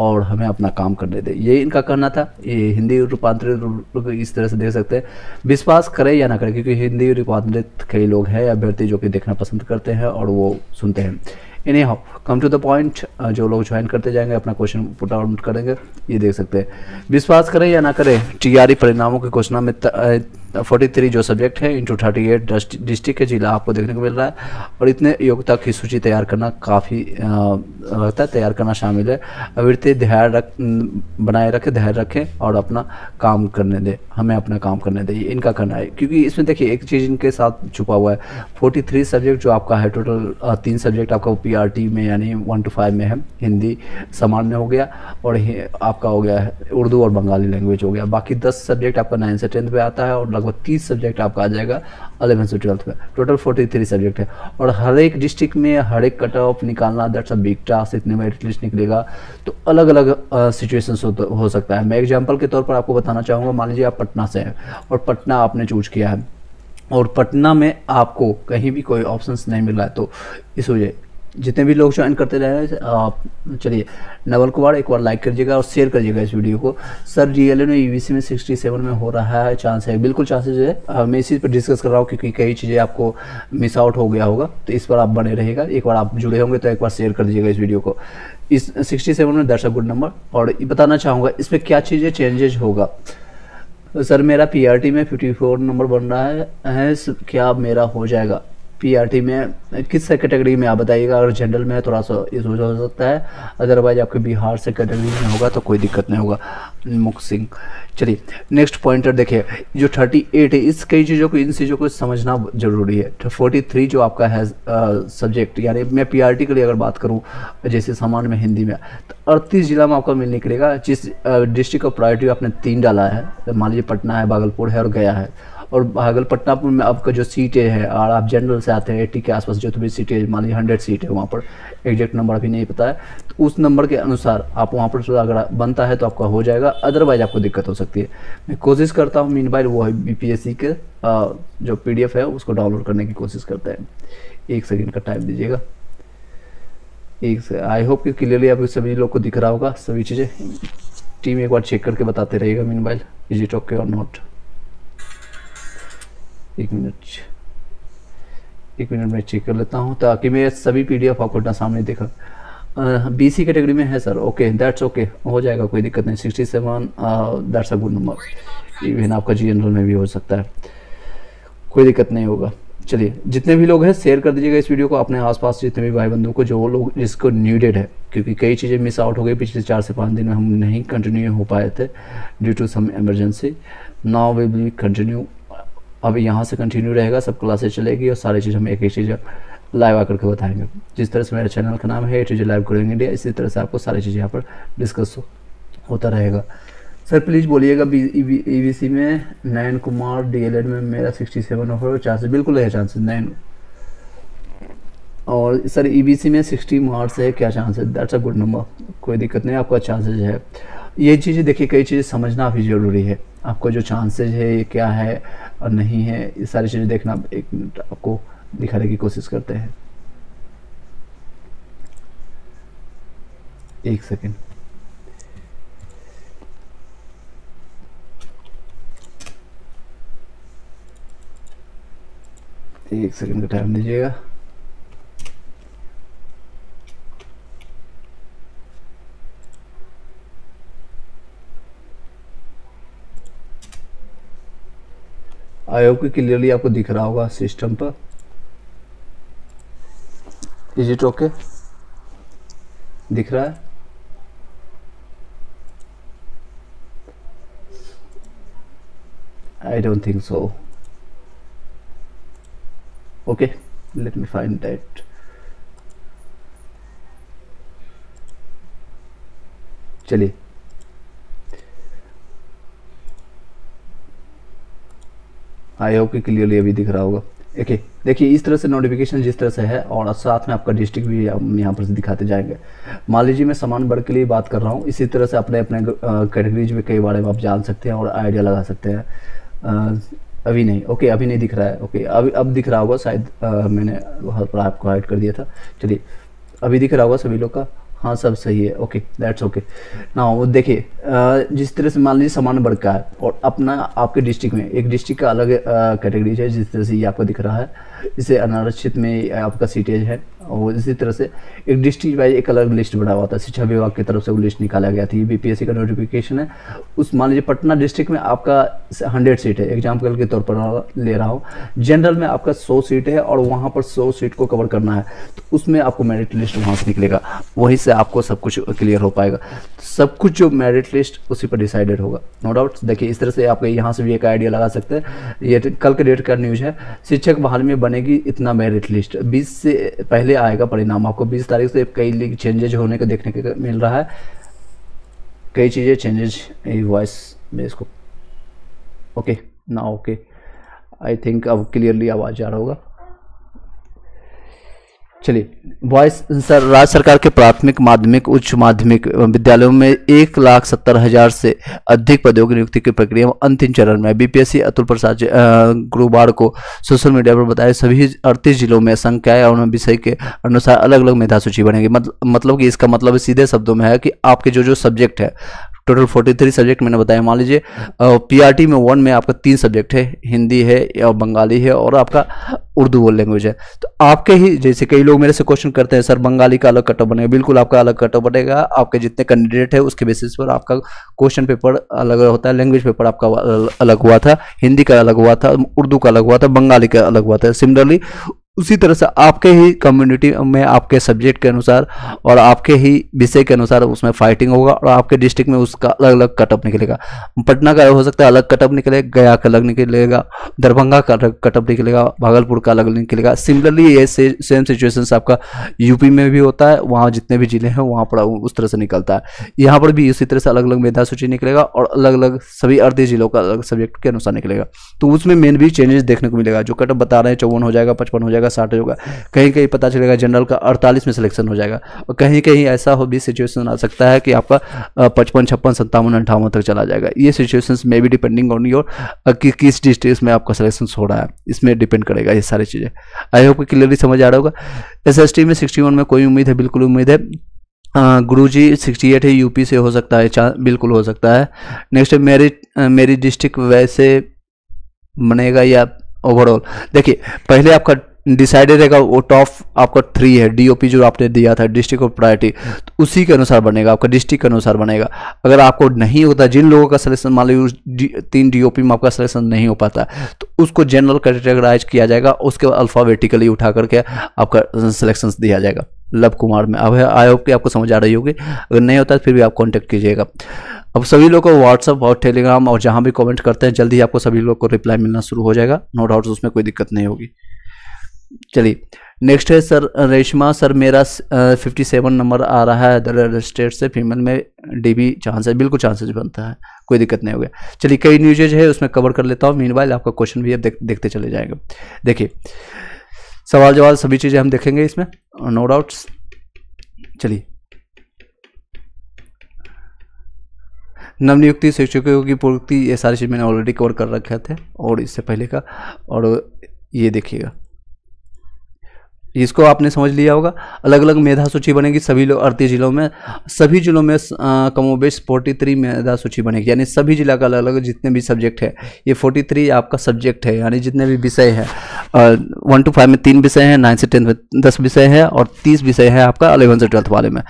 और हमें अपना काम करने दें, ये इनका कहना था। ये हिंदी रूपांतरित इस तरह से देख सकते हैं, विश्वास करें या ना करें, क्योंकि हिंदी रूपांतरित कई लोग हैं अभ्यर्थी जो कि देखना पसंद करते हैं और वो सुनते हैं। Anyhow come to the point, जो लोग ज्वाइन करते जाएंगे अपना क्वेश्चन पुट आउट करेंगे। ये देख सकते हैं, विश्वास करें या ना करें, टीआरई परिणामों की घोषणा में 43 जो सब्जेक्ट है इंटू 38 डिस्ट्रिक्ट के जिला आपको देखने को मिल रहा है। और इतने योग्यता की सूची तैयार करना काफ़ी लगता है, तैयार करना शामिल है। अभ्यर्थी बनाए रखें, धैर्य रखें और अपना काम करने दें, हमें अपना काम करने दें, इनका करना है। क्योंकि इसमें देखिए एक चीज़ इनके साथ छुपा हुआ है, 43 सब्जेक्ट जो आपका है टोटल, 3 सब्जेक्ट आपका पीआरटी में यानी 1 to 5 में है, हिंदी सामान्य हो गया और आपका हो गया है उर्दू और बंगाली लैंग्वेज हो गया। बाकी 10 सब्जेक्ट आपका 9 से 10th में आता है और लगभग 30 सब्जेक्ट आपका आ जाएगा 11 से 12th में। टोटल 43 सब्जेक्ट है और हर एक डिस्ट्रिक्ट में हर एक कट ऑफ निकालना, दैट्स अ बिग टास्क। इतने मेरिट लिस्ट निकलेगा तो अलग अलग सिचुएशंस हो सकता है। मैं एग्जांपल के तौर पर आपको बताना चाहूँगा, मान लीजिए आप पटना से हैं और पटना आपने चूज किया है और पटना में आपको कहीं भी कोई ऑप्शंस नहीं मिल रहा है, तो इस वजह जितने भी लोग ज्वाइन करते रहे आप, चलिए नवल कुमार एक बार लाइक करिएगा और शेयर करिएगा इस वीडियो को। सर डीएलएड में ईवीसी में 67 में हो रहा है, चांस है? बिल्कुल चांसेस है। मैं इसी पर डिस्कस कर रहा हूँ क्योंकि कई चीज़ें आपको मिस आउट हो गया होगा, तो इस पर आप बने रहेगा। एक बार आप जुड़े होंगे तो एक बार शेयर कर दीजिएगा इस वीडियो को। इस 67 में दैट्स अ गुड नंबर। और बताना चाहूँगा इसमें क्या चीज़ें चेंजेज होगा। सर मेरा पीआरटी में 54 नंबर बन रहा है, क्या मेरा हो जाएगा? पीआरटी में किस कैटेगरी में आप बताइएगा। अगर जनरल में है थोड़ा सा इस हो सकता है, अदरवाइज आपके बिहार से कैटेगरी में होगा तो कोई दिक्कत नहीं होगा। मुख सिंह, चलिए नेक्स्ट पॉइंटर देखिए, जो 38 है इस कई चीज़ों को, इन चीज़ों को समझना जरूरी है। 43 जो आपका है सब्जेक्ट, यानी मैं पीआरटी के लिए अगर बात करूँ जैसे सामान्य में हिंदी में, तो 38 जिला में आपका मिल निकलेगा। जिस डिस्ट्रिक्ट ऑफ प्रायोरिटी आपने 3 डाला है, तो मान लीजिए पटना है, भागलपुर है और गया है। और भागलपट्टापुर में आपका जो सीटें है और आप जनरल से आते हैं 80 के आसपास जो भी सीटें, मान लीजिए 100 सीट है, वहाँ पर एग्जैक्ट नंबर अभी नहीं पता है, तो उस नंबर के अनुसार आप वहाँ पर अगर बनता है तो आपका हो जाएगा, अदरवाइज आपको दिक्कत हो सकती है। मैं कोशिश करता हूँ मीनवाइल वो है बीपीएससी के जो पीडीएफ है उसको डाउनलोड करने की कोशिश करते हैं। 1 सेकेंड का टाइम दीजिएगा। आई होप कि क्लियरली आप सभी लोग को दिख रहा होगा सभी चीज़ें। टीम एक बार चेक करके बताते रहिएगा मीनवाइल इज इट ओके और नॉट। 1 मिनट में चेक कर लेता हूँ ताकि मैं सभी पीडीएफ आपको अपना सामने देखा। बीसी कैटेगरी में है सर, ओके दैट्स ओके, हो जाएगा कोई दिक्कत नहीं। 67 that's a good number. Even आपका जनरल में भी हो सकता है, कोई दिक्कत नहीं होगा। चलिए जितने भी लोग हैं शेयर कर दीजिएगा इस वीडियो को अपने आसपास जितने भी भाई बंधुओं को, जो लोग जिसको नीडेड है, क्योंकि कई चीज़ें मिस आउट हो गई पिछले 4 से 5 दिन में, हम नहीं कंटिन्यू हो पाए थे due to some emergency. Now we will continue. अब यहाँ से कंटिन्यू रहेगा, सब क्लासेस चलेगी और सारी चीज़ हम एक एक चीज़ लाइव आकर के बताएंगे। जिस तरह से मेरे चैनल का नाम है A to Z live coding India, इसी तरह से आपको सारी चीज़ें यहाँ पर डिस्कस होता रहेगा। सर प्लीज़ बोलिएगा ईवीसी में 9 कुमार, डीएलएड में मेरा 67 हो चांसेस, बिल्कुल है चांसेस 9। और सर ईवीसी में 60 मार्क्स है, क्या चांस है? दैट्स अ गुड नंबर, कोई दिक्कत नहीं, आपका चांसेस है। ये चीज़ें देखिए, कई चीज़ें समझना भी ज़रूरी है। आपको जो चांसेस है ये क्या है और नहीं है, ये सारी चीज़ें देखना। 1 मिनट आपको दिखाने की कोशिश करते हैं। 1 सेकेंड। एक सेकेंड का टाइम दीजिएगा। आई होप कि क्लियरली आपको दिख रहा होगा सिस्टम पर। Is it okay? दिख रहा है? I don't think so. Okay, let me find that. चलिए आई होप कि क्लियरली अभी दिख रहा होगा। ओके देखिए, इस तरह से नोटिफिकेशन जिस तरह से है और साथ में आपका डिस्ट्रिक्ट भी हम यहाँ पर दिखाते जाएंगे। मान लीजिए मैं समान वर्ग के लिए बात कर रहा हूँ, इसी तरह से अपने अपने कैटेगरीज में कई बारे में आप जान सकते हैं और आइडिया लगा सकते हैं। अभी नहीं, ओके अभी नहीं दिख रहा है। ओके अब दिख रहा होगा शायद, मैंने वहाँ पर आपको हाइड कर दिया था। चलिए अभी दिख रहा होगा सभी लोग का। हाँ सब सही है, ओके दैट्स ओके। ना वो देखिए जिस तरह से मान लीजिए सामान्य वर्ग का है और अपना आपके डिस्ट्रिक्ट में एक डिस्ट्रिक्ट का अलग कैटेगरी है, जिस तरह से ये आपको दिख रहा है, इसे अनारक्षित में आपका सीटेज है, और इसी तरह से एक डिस्ट्रिक्ट वाइज एक अलग लिस्ट बना हुआ था, शिक्षा विभाग की तरफ से वो लिस्ट निकाला गया था। ये बीपीएससी का नोटिफिकेशन है। उस मान लीजिए पटना डिस्ट्रिक्ट में आपका 100 सीट है, एग्जाम्पल के तौर पर ले रहा हूँ। जनरल में आपका 100 सीट है और वहाँ पर 100 सीट को कवर करना है, तो उसमें आपको मेरिट लिस्ट वहाँ से निकलेगा, वहीं से आपको सब कुछ क्लियर हो पाएगा। सब कुछ जो मेरिट लिस्ट उसी पर डिसाइडेड होगा, नो डाउट। देखिए इस तरह से आप यहाँ से भी एक आइडिया लगा सकते हैं। ये कल के डेट का न्यूज़ है, शिक्षक बहाली में बनेगी इतना मेरिट लिस्ट, 20 से पहले आएगा परिणाम। आपको 20 तारीख से कई चेंजेज होने को देखने को मिल रहा है, कई चीज़ें चेंजेज वॉइस में इसको ओके ना ओके। आई थिंक अब क्लियरली आवाज़ आ रहा होगा। चलिए वॉइस सर, राज्य सरकार के प्राथमिक माध्यमिक उच्च माध्यमिक विद्यालयों में 1,70,000 से अधिक पदों की नियुक्ति की प्रक्रिया अंतिम चरण में। बीपीएससी अतुल प्रसाद गुरुवार को सोशल मीडिया पर बताया सभी 38 जिलों में संकाय और विषय के अनुसार अलग अलग मेधा सूची बनेगी। मतलब कि इसका मतलब सीधे शब्दों में है कि आपके जो सब्जेक्ट है, टोटल 43 सब्जेक्ट मैंने बताया। मान लीजिए पीआरटी में 1 में आपका 3 सब्जेक्ट है, हिंदी है या बंगाली है और आपका उर्दू लैंग्वेज है। तो आपके ही जैसे कई लोग मेरे से क्वेश्चन करते हैं सर बंगाली का अलग कटऑफ बनेगा, बिल्कुल आपका अलग कटऑफ बनेगा। आपके जितने कैंडिडेट है उसके बेसिस पर आपका क्वेश्चन पेपर अलग होता है। लैंग्वेज पेपर आपका अलग हुआ था, हिंदी का अलग हुआ था, उर्दू का अलग हुआ था, बंगाली का अलग हुआ था। सिमिलरली उसी तरह से आपके ही कम्युनिटी में आपके सब्जेक्ट के अनुसार और आपके ही विषय के अनुसार उसमें फाइटिंग होगा और आपके डिस्ट्रिक्ट में उसका अलग अलग कटअप निकलेगा। पटना का हो सकता है अलग कटअप निकलेगा, गया का अलग निकलेगा, दरभंगा का अलग कटअप निकलेगा, भागलपुर का अलग निकलेगा। सिमिलरली ये सेम सिचुएशन आपका यूपी में भी होता है, वहाँ जितने भी जिले हैं वहाँ पर उस तरह से निकलता है। यहाँ पर भी इसी तरह से अलग अलग मेधा सूची निकलेगा और अलग अलग सभी 38 जिलों का अलग सब्जेक्ट के अनुसार निकलेगा। तो उसमें मेन भी चेंजेस देखने को मिलेगा। जो कटअप बता रहे हैं 54 हो जाएगा, 55 हो जाएगा, 60 होगा, कहीं कहीं पता चलेगा जनरल का 48 में सिलेक्शन हो जाएगा और कहीं कहीं ऐसा हो भी सिचुएशन आ सकता है कि आपका 55, 56, 57, 58 तक चला जाएगा। ये सिचुएशंस में भी डिपेंडिंग ऑन योर किस डिस्ट्रिक्ट में आपका सिलेक्शन हो रहा है, इसमें डिपेंड करेगा ये सारी चीज़ें। आई होप क्लियरली समझ आ रहा होगा। एसएसटी में 61 में कोई उम्मीद है? बिल्कुल उम्मीद है। गुरुजी 68 है, यूपी से हो सकता है, बिल्कुल हो सकता है। नेक्स्ट मेरी डिस्ट्रिक्ट वैसे बनेगा या ओवरऑल? देखिए पहले आपका डिसाइडेड रहेगा, वो टॉप आपका 3 है, डीओपी जो आपने दिया था डिस्ट्रिक्ट ऑफ प्रायोरिटी, तो उसी के अनुसार बनेगा, आपका डिस्ट्रिक्ट के अनुसार बनेगा। अगर आपको नहीं होता, जिन लोगों का सिलेक्शन मान लीजिए 3 डीओपी में आपका सिलेक्शन नहीं हो पाता तो उसको जनरल कैटेगराइज किया जाएगा, उसके बाद अल्फाबेटिकली उठा करके आपका सिलेक्शन दिया जाएगा। लव कुमार में अब आई होप कि आपको समझ आ रही होगी। अगर नहीं होता तो फिर भी आप कॉन्टैक्ट कीजिएगा। अब सभी लोग को व्हाट्सअप और टेलीग्राम और जहाँ भी कमेंट करते हैं जल्दी आपको सभी लोग को रिप्लाई मिलना शुरू हो जाएगा, नो डाउट उसमें कोई दिक्कत नहीं होगी। चलिए नेक्स्ट है सर रेशमा सर, मेरा 57 नंबर आ रहा है अदर स्टेट से, फीमेल में डीबी चांस है? बिल्कुल चांसेस बनता है, कोई दिक्कत नहीं हो गया। चलिए कई न्यूज़ेज है उसमें कवर कर लेता हूँ, मीनवाइल आपका क्वेश्चन भी अब देखते चले जाएंगे। देखिए सवाल जवाब सभी चीज़ें हम देखेंगे इसमें, नो डाउट्स। चलिए नवनियुक्ति शिक्षकों की पूर्ति, ये सारी चीज़ मैंने ऑलरेडी कवर कर रखे थे और इससे पहले का। और ये देखिएगा इसको आपने समझ लिया होगा। अलग अलग मेधा सूची बनेगी सभी लोग 38 जिलों में, सभी जिलों में कमोबेश 43 मेधा सूची बनेगी, यानी सभी जिला का अलग अलग जितने भी सब्जेक्ट है, ये 43 आपका सब्जेक्ट है, यानी जितने भी विषय है 1 to 5 में 3 विषय हैं, 9 से 10 में 10 विषय है और 30 विषय है आपका 11 से 12 वाले में।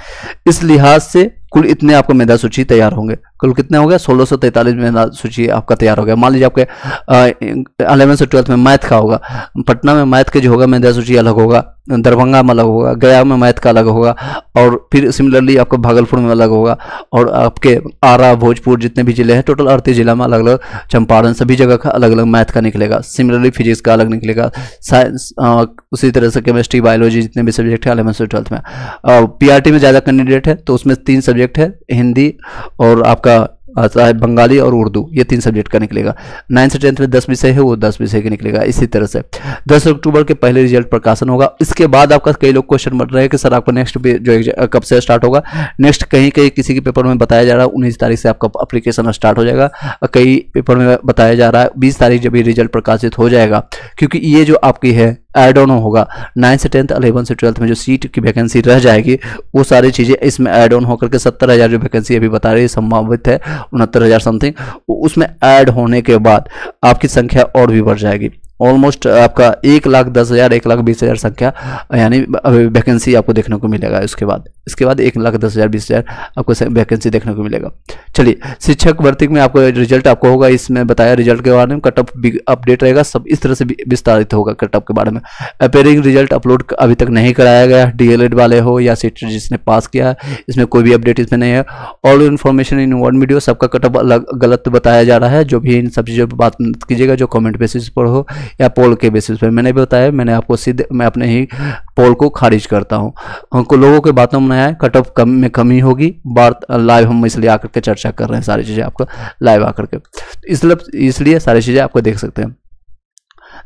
इस लिहाज से कुल इतने आपको मेधा सूची तैयार होंगे। कुल कितने हो गए? 1643 मेधा सूची आपका तैयार हो गया। मान लीजिए आपके 11 से 12 में मैथ का होगा, पटना में मैथ के जो होगा मेधा सूची अलग होगा, दरभंगा में अलग होगा, गया में मैथ का अलग होगा और फिर सिमिलरली आपको भागलपुर में अलग होगा और आपके आरा भोजपुर जितने भी जिले हैं टोटल 38 जिला में अलग अलग, चंपारण सभी जगह का अलग अलग मैथ का निकलेगा। सिमिलरली फिजिक्स का अलग निकलेगा, साइंस उसी तरह से केमिस्ट्री बायोलॉजी जितने भी सब्जेक्ट है 11 से 12 में। पीआरटी में ज़्यादा कैंडिडेट है तो उसमें 3 सब्जेक्ट है, हिंदी और आपका बंगाली और उर्दू, ये 3 सब्जेक्ट का निकलेगा। 9 से 10 में 10 विषय है, वो 10 विषय का निकलेगा। इसी तरह से 10 अक्टूबर के पहले रिजल्ट प्रकाशन होगा। इसके बाद आपका कई लोग क्वेश्चन बन रहे हैं कि सर आपका नेक्स्ट जो कब से स्टार्ट होगा? नेक्स्ट कहीं कहीं किसी के पेपर में बताया जा रहा है 19 तारीख से आपका एप्लीकेशन स्टार्ट हो जाएगा, कई पेपर में बताया जा रहा है 20 तारीख जब ये रिजल्ट प्रकाशित हो जाएगा, क्योंकि ये जो आपकी है ऐड ऑन होगा। 9 से 10th 11 से 12th में जो सीट की वैकेंसी रह जाएगी वो सारी चीज़ें इसमें ऐड ऑन होकर के 70,000 जो वैकेंसी अभी बता रही है संभावित है 69,000 समथिंग, उसमें ऐड होने के बाद आपकी संख्या और भी बढ़ जाएगी। ऑलमोस्ट आपका 1,10,000 1,20,000 संख्या यानी वैकेंसी आपको देखने को मिलेगा। इसके बाद 1,10,000 20,000 आपको वैकेंसी देखने को मिलेगा। चलिए, शिक्षक भर्ती में आपको रिजल्ट आपको होगा, इसमें बताया रिजल्ट के बारे में, कट ऑफ अपडेट रहेगा, सब इस तरह से विस्तारित होगा कट ऑफ के बारे में। अपेयरिंग रिजल्ट अपलोड अभी तक नहीं कराया गया, डीएलएड वाले हो या सीट जिसने पास किया है, इसमें कोई भी अपडेट इसमें नहीं है। All information in one video, सबका कट ऑफ अलग गलत बताया जा रहा है। जो भी इन सब चीज़ों पर बात कीजिएगा जो कमेंट बेसिस पर हो या पोल के बेसिस पे, मैंने भी बताया, मैंने आपको सीधे मैं अपने ही पोल को खारिज करता हूँ। हमको लोगों के बातों में नया है, कट ऑफ में कमी होगी, बात लाइव हम इसलिए आकर के चर्चा कर रहे हैं, सारी चीज़ें आपको लाइव आकर के, इसलिए सारी चीज़ें आपको देख सकते हैं।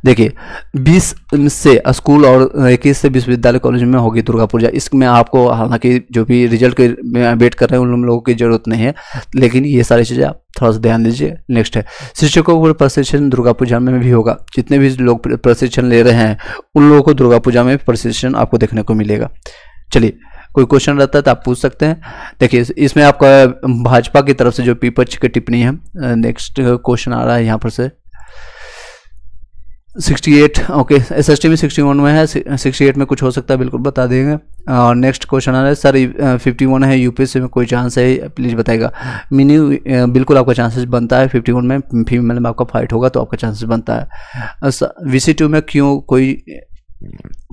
देखिए 20 से स्कूल और 21 से विश्वविद्यालय कॉलेज में होगी दुर्गा पूजा। इसमें आपको हालांकि जो भी रिजल्ट के वेट कर रहे हैं उन लोगों की जरूरत नहीं है, लेकिन ये सारी चीज़ें आप थोड़ा सा ध्यान दीजिए। नेक्स्ट है शिक्षकों को प्रशिक्षण दुर्गा पूजा में भी होगा। जितने भी लोग प्रशिक्षण ले रहे हैं उन लोगों को दुर्गा पूजा में प्रशिक्षण आपको देखने को मिलेगा। चलिए, कोई क्वेश्चन रहता है तो आप पूछ सकते हैं। देखिए, इसमें आपका भाजपा की तरफ से जो विपक्ष की टिप्पणी है, नेक्स्ट क्वेश्चन आ रहा है यहाँ पर से 68, ओके, एसएसटी में 61 में है, 68 में कुछ हो सकता है, बिल्कुल बता देंगे। और नेक्स्ट क्वेश्चन आ रहा है सर 51 है, यूपीएससी में कोई चांस है, प्लीज़ बताइएगा। मिनी बिल्कुल आपका चांसेस बनता है, 51 में फीमेल में आपका फाइट होगा तो आपका चांसेस बनता है। VC2 में क्यों कोई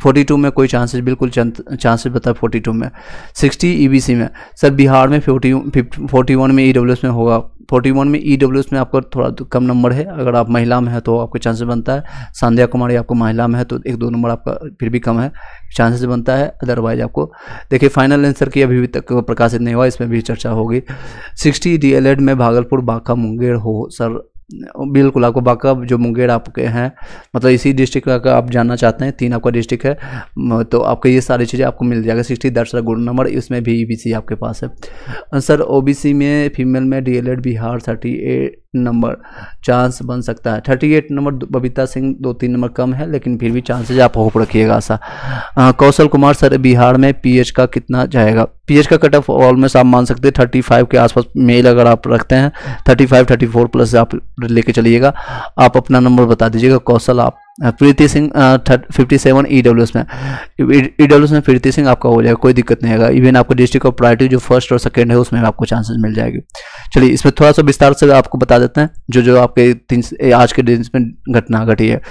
42 में कोई चांसेस, बिल्कुल चांसेस बता 42 में। 60 ईबीसी में सर बिहार में 41 में ईडब्ल्यूएस में होगा। 41 में ईडब्ल्यूएस में आपका थोड़ा कम नंबर है, अगर आप महिला में है तो आपको चांसेस बनता है। संध्या कुमारी आपको महिला में है तो 1-2 नंबर आपका फिर भी कम है, चांसेस बनता है। अदरवाइज आपको देखिए फाइनल आंसर की अभी तक प्रकाशित नहीं हुआ, इसमें भी चर्चा होगी। 60 डीएलएड में भागलपुर, बांका, मुंगेर हो सर, बिल्कुल आपको बांका जो मुंगेर आपके हैं, मतलब इसी डिस्ट्रिक्ट का आप जानना चाहते हैं, 3 आपका डिस्ट्रिक्ट है तो आपको ये सारी चीज़ें आपको मिल जाएगा। 60 दर्शक गुण नंबर, इसमें भी ईबीसी आपके पास है। सर ओबीसी में फीमेल में डीएलएड बिहार 38 नंबर चांस बन सकता है। 38 नंबर बबीता सिंह 2-3 नंबर कम है, लेकिन फिर भी चांसेज आप होप रखिएगा ऐसा। कौशल कुमार सर बिहार में पीएच का कितना जाएगा? पीएच का कट ऑफ ऑलमोस्ट आप मान सकते हैं 35 के आसपास मेल अगर आप रखते हैं, 35-34 प्लस आप लेके चलिएगा। आप अपना नंबर बता दीजिएगा। कौशल आप प्रीति सिंह 57 ईडब्ल्यूएस में प्रीति सिंह आपका हो जाएगा, कोई दिक्कत नहीं आएगा। इवन आपको डिस्ट्रिक्ट ऑफ प्रायोरिटी जो फर्स्ट और सेकंड है उसमें आपको चांसेस मिल जाएगी। चलिए, इसमें थोड़ा सा विस्तार से आपको बता देते हैं जो आपके आज के दिन में घटना घटी है।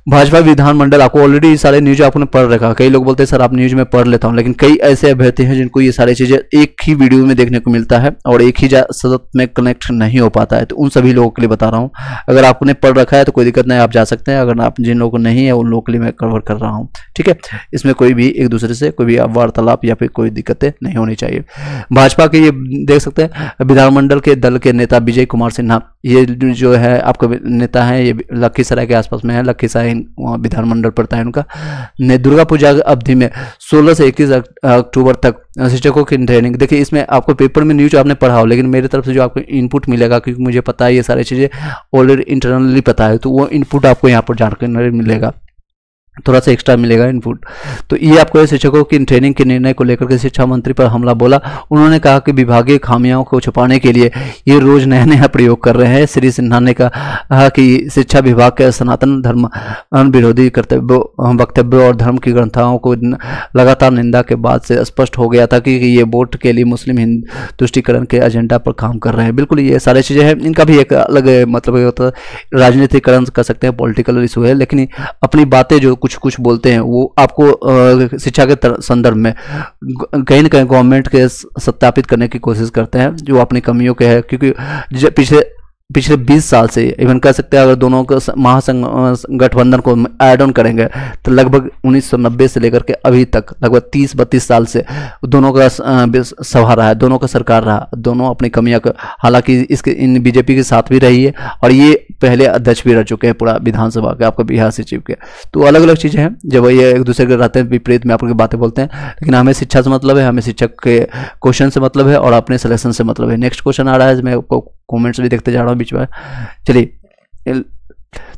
भाजपा विधानमंडल, आपको ऑलरेडी सारे न्यूज आपने पढ़ रखा। कई लोग बोलते हैं सर आप न्यूज में पढ़ लेता हूं, लेकिन कई ऐसे अभ्यर्थी हैं जिनको ये सारी चीजें एक ही वीडियो में देखने को मिलता है और एक ही सतत में कनेक्ट नहीं हो पाता है, तो उन सभी लोगों के लिए बता रहा हूं। अगर आपने पढ़ रखा है तो कोई दिक्कत नहीं, आप जा सकते हैं। अगर आप जिन लोगों को नहीं है उन लोगों के लिए मैं कवर कर रहा हूँ, ठीक है। इसमें कोई भी एक दूसरे से कोई भी वार्तालाप या फिर कोई दिक्कतें नहीं होनी चाहिए। भाजपा के ये देख सकते हैं विधानमंडल के दल के नेता विजय कुमार सिन्हा, ये जो है आपका नेता है, ये लखीसराय के आसपास में है, लखीसराय विधानमंडल पड़ता है उनका। दुर्गा पूजा अवधि में 16 से 21 अक्टूबर तक शिक्षकों की ट्रेनिंग। देखिए, इसमें आपको पेपर में न्यूज आपने पढ़ा हो, लेकिन मेरी तरफ से जो आपको इनपुट मिलेगा, क्योंकि मुझे पता है ये सारी चीज़ें ऑलरेडी इंटरनली पता है, तो वो इनपुट आपको यहाँ पर जानकारी मिलेगा, थोड़ा सा एक्स्ट्रा मिलेगा इनपुट। तो ये आपको शिक्षकों की ट्रेनिंग के निर्णय को लेकर के शिक्षा मंत्री पर हमला बोला। उन्होंने कहा कि विभागीय खामियों को छुपाने के लिए ये रोज नया प्रयोग कर रहे हैं। श्री सिन्हा ने कहा कि शिक्षा विभाग के सनातन धर्म विरोधी वक्तव्य और धर्म की ग्रंथों को लगातार निंदा के बाद से स्पष्ट हो गया था कि ये वोट के लिए मुस्लिम हिंदुष्टीकरण के एजेंडा पर काम कर रहे हैं। बिल्कुल ये सारी चीज़ें हैं, इनका भी एक अलग मतलब होता है, राजनीतिकरण कर सकते हैं, पॉलिटिकल इशू है, लेकिन अपनी बातें जो कुछ बोलते हैं वो आपको शिक्षा के संदर्भ में कहीं न कहीं गवर्नमेंट के सत्यापित करने की कोशिश करते हैं जो अपनी कमियों के है। क्योंकि पिछले 20 साल से इवन कह सकते हैं, अगर दोनों को महागठबंधन को ऐड ऑन करेंगे तो लगभग 1990 से लेकर के अभी तक लगभग 30-32 साल से दोनों का सभा रहा है, दोनों का सरकार रहा, दोनों अपनी कमियां हालांकि इन बीजेपी के साथ भी रही है और ये पहले अध्यक्ष भी रह चुके हैं पूरा विधानसभा के, आपका बिहार सचिव के। तो अलग अलग चीज़ें हैं, जब ये एक दूसरे के रहते हैं विपरीत में आपकी बातें बोलते हैं, लेकिन हमें शिक्षा से मतलब है, हमें शिक्षक के क्वेश्चन से मतलब है और अपने सिलेक्शन से मतलब है। नेक्स्ट क्वेश्चन आ रहा है, मैं आपको कमेंट्स भी देखते जा रहा हूँ बीच में। चलिए,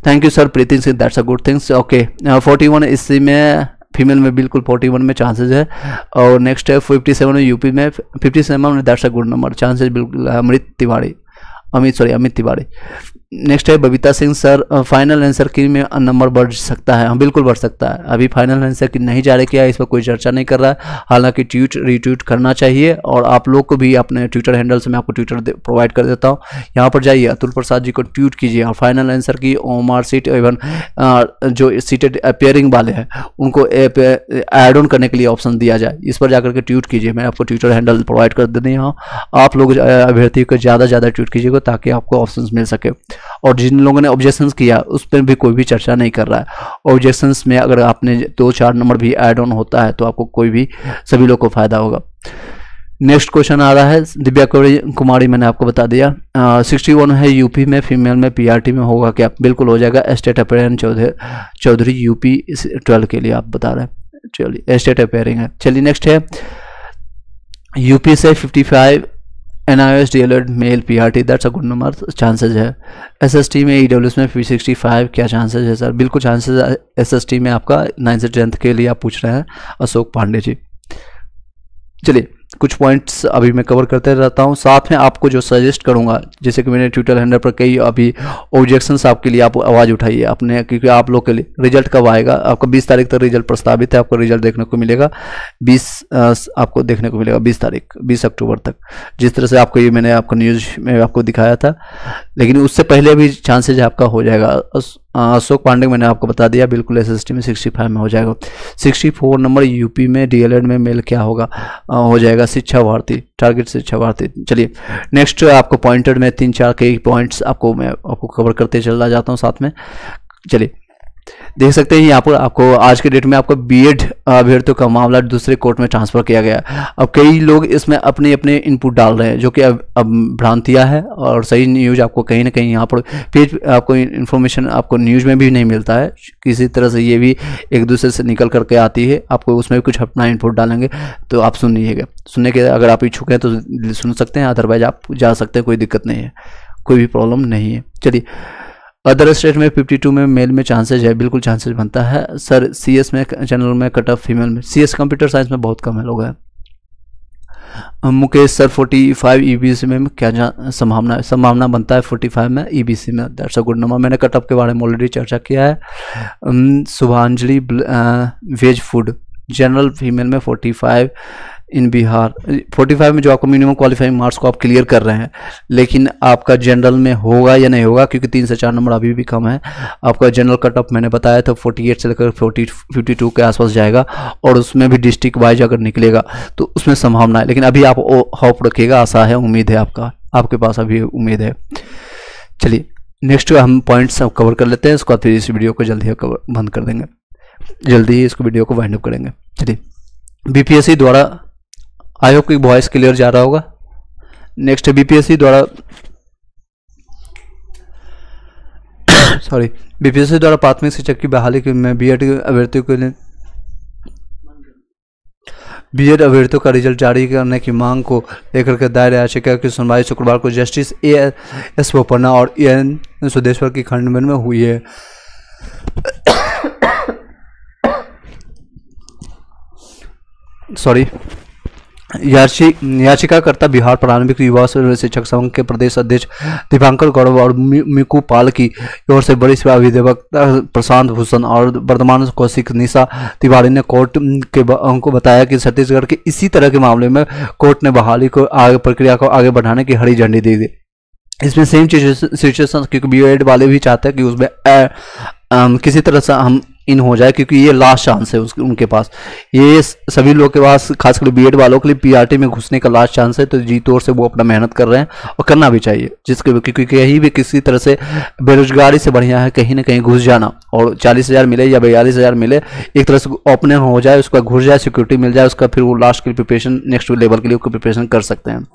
thank you sir Preeti Singh, that's a good things. Okay 41 इसी में फीमेल में बिल्कुल 41 में चांसेस है। और नेक्स्ट है 57 में यूपी में 57 में, that's a good number, chances बिल्कुल। अमित तिवारी। नेक्स्ट है Babita Singh sir, final answer की में नंबर बढ़ सकता है? हाँ बिल्कुल बढ़ सकता है। अभी फाइनल आंसर की नहीं जारी किया है, इस पर कोई चर्चा नहीं कर रहा है। हालांकि ट्वीट रीट्वीट करना चाहिए, और आप लोग को भी अपने ट्विटर हैंडल से मैं आपको ट्विटर प्रोवाइड कर देता हूँ। यहाँ पर जाइए, अतुल प्रसाद जी को ट्वीट कीजिए, और फाइनल आंसर की ओमार सीट एवं जो सीटेड अपेयरिंग वाले हैं उनको ऐड ऑन करने के लिए ऑप्शन दिया जाए, इस पर जाकर के ट्वीट कीजिए। मैं आपको ट्विटर हैंडल प्रोवाइड कर देते हैं, आप लोग अभ्यर्थी को ज़्यादा से ज़्यादा ट्वीट कीजिएगा ताकि आपको ऑप्शन मिल सके। और जिन लोगों ने ऑब्जेक्शंस किया उस पर भी कोई भी चर्चा नहीं कर रहा है। ऑब्जेक्शंस में अगर आपने 2-4 नंबर भी ऐड ऑन होता है तो आपको कोई भी, सभी लोग को फायदा होगा। नेक्स्ट क्वेश्चन आ रहा है दिव्या कुमारी, मैंने आपको बता दिया। 61 है यूपी में, फीमेल में, पीआरटी में होगा क्या? बिल्कुल हो जाएगा। एस्टेट अपेयरिंग चौधरी यूपी 12 के लिए आप बता रहे हैं, चलिए एस्टेट अपेयरिंग है। चलिए नेक्स्ट है यूपी से 55 NIOS DLED male PRT, that's a good number, chances है। SST में EWS में 65 क्या चांसेस है सर? बिल्कुल चांसेस है। SST में आपका 9th से 10th के लिए आप पूछ रहे हैं, अशोक पांडे जी। चलिए कुछ पॉइंट्स अभी मैं कवर करते रहता हूं, साथ में आपको जो सजेस्ट करूंगा, जैसे कि मैंने ट्विटर हैंडल पर कई अभी ऑब्जेक्शंस आपके लिए, आप आवाज़ उठाइए अपने, क्योंकि आप लोग के लिए रिजल्ट कब आएगा? आपका 20 तारीख तक रिजल्ट प्रस्तावित है, आपको रिजल्ट देखने को मिलेगा 20 अक्टूबर तक। जिस तरह से आपको ये मैंने आपको न्यूज़ में आपको दिखाया था, लेकिन उससे पहले भी चांसेज आपका हो जाएगा। अशोक पांडे मैंने आपको बता दिया, बिल्कुल SST में 65 में हो जाएगा। 64 नंबर यूपी में DLED में मेल क्या होगा? हो जाएगा शिक्षा भारती, टारगेट शिक्षा भारती। चलिए नेक्स्ट आपको पॉइंटेड में 3-4 के पॉइंट्स मैं आपको कवर करते चला जाता हूँ साथ में। चलिए देख सकते हैं यहाँ पर आपको आज के डेट में आपको बीएड अभ्यर्थियों का मामला दूसरे कोर्ट में ट्रांसफर किया गया। अब कई लोग इसमें अपने अपने इनपुट डाल रहे हैं, जो कि अब भ्रांतियाँ है, और सही न्यूज़ आपको कहीं ना कहीं यहाँ पर पेज आपको इन्फॉर्मेशन आपको न्यूज़ में भी नहीं मिलता है। किसी तरह से ये भी एक दूसरे से निकल करके आती है, आपको उसमें भी कुछ अपना इनपुट डालेंगे तो आप सुनिएगा। सुनने के अगर आप इच्छुक हैं तो सुन सकते हैं, अदरवाइज आप जा सकते हैं, कोई दिक्कत नहीं है, कोई भी प्रॉब्लम नहीं है। चलिए अदर स्टेट में 52 में मेल में चांसेज है, बिल्कुल चांसेज बनता है सर। CS में जनरल में कट ऑफ फीमेल में, CS कंप्यूटर साइंस में बहुत कम है लोग हैं। मुकेश सर 45 EBC में क्या संभावना बनता है? 45 में EBC में, दैट्स अ गुड नंबर। मैंने कट ऑफ के बारे में ऑलरेडी चर्चा किया है। शुभांजलि वेज फूड जनरल फीमेल में 45 इन बिहार। 45 में जो आपको मिनिमम क्वालिफाइंग मार्क्स को आप क्लियर कर रहे हैं, लेकिन आपका जनरल में होगा या नहीं होगा, क्योंकि 3 से 4 नंबर अभी भी कम है। आपका जनरल कट ऑफ मैंने बताया था 48 से लेकर 52 के आसपास जाएगा, और उसमें भी डिस्ट्रिक्ट वाइज अगर निकलेगा तो उसमें संभावना है। लेकिन अभी आप होप रखिएगा, आशा है, उम्मीद है, आपके पास अभी उम्मीद है। चलिए नेक्स्ट हम पॉइंट्स अब कवर कर लेते हैं, उसके बाद फिर इस वीडियो को जल्दी बंद कर देंगे, जल्दी ही इसको वीडियो को वाइंड अप करेंगे। चलिए BPSC द्वारा, आई होप की वॉइस क्लियर जा रहा होगा। नेक्स्ट BPSC द्वारा BPSC द्वारा प्राथमिक शिक्षक की बहाली में बीएड अभ्यर्थियों के लिए बीएड अभ्यर्थियों का रिजल्ट जारी करने की मांग को लेकर के दायर याचिका की सुनवाई शुक्रवार को जस्टिस AS बोपन्ना और EN सुदेश्वर की खंडपीठ में हुई है। याचिकाकर्ता बिहार प्रारंभिक युवा शिक्षक संघ के प्रदेश अध्यक्ष दीपांकर गौरव और मिकू पाल की ओर से बड़ी अधिवक्ता प्रशांत भूषण और वर्तमान कौशिक निशा तिवारी ने कोर्ट को बताया कि छत्तीसगढ़ के इसी तरह के मामले में कोर्ट ने बहाली को प्रक्रिया को आगे बढ़ाने की हरी झंडी दे दी। इसमें सेम सिचुएशन, क्योंकि बीएड वाले भी चाहते हैं कि उसमें किसी तरह से हम इन हो जाए, क्योंकि ये लास्ट चांस है उनके पास, ये सभी लोग के पास, खासकर बीएड वालों के लिए PRT में घुसने का लास्ट चांस है। तो जी तौर से वो अपना मेहनत कर रहे हैं, और करना भी चाहिए, क्योंकि कहीं भी किसी तरह से बेरोजगारी से बढ़िया है कहीं ना कहीं घुस जाना, और 40,000 मिले या 42,000 मिले, एक तरह से ओपन हो जाए, उसका घुस जाए, सिक्योरिटी मिल जाए उसका, फिर वो लास्ट के लिए प्रिपरेशन, नेक्स्ट लेवल के लिए प्रिपरेशन कर सकते हैं।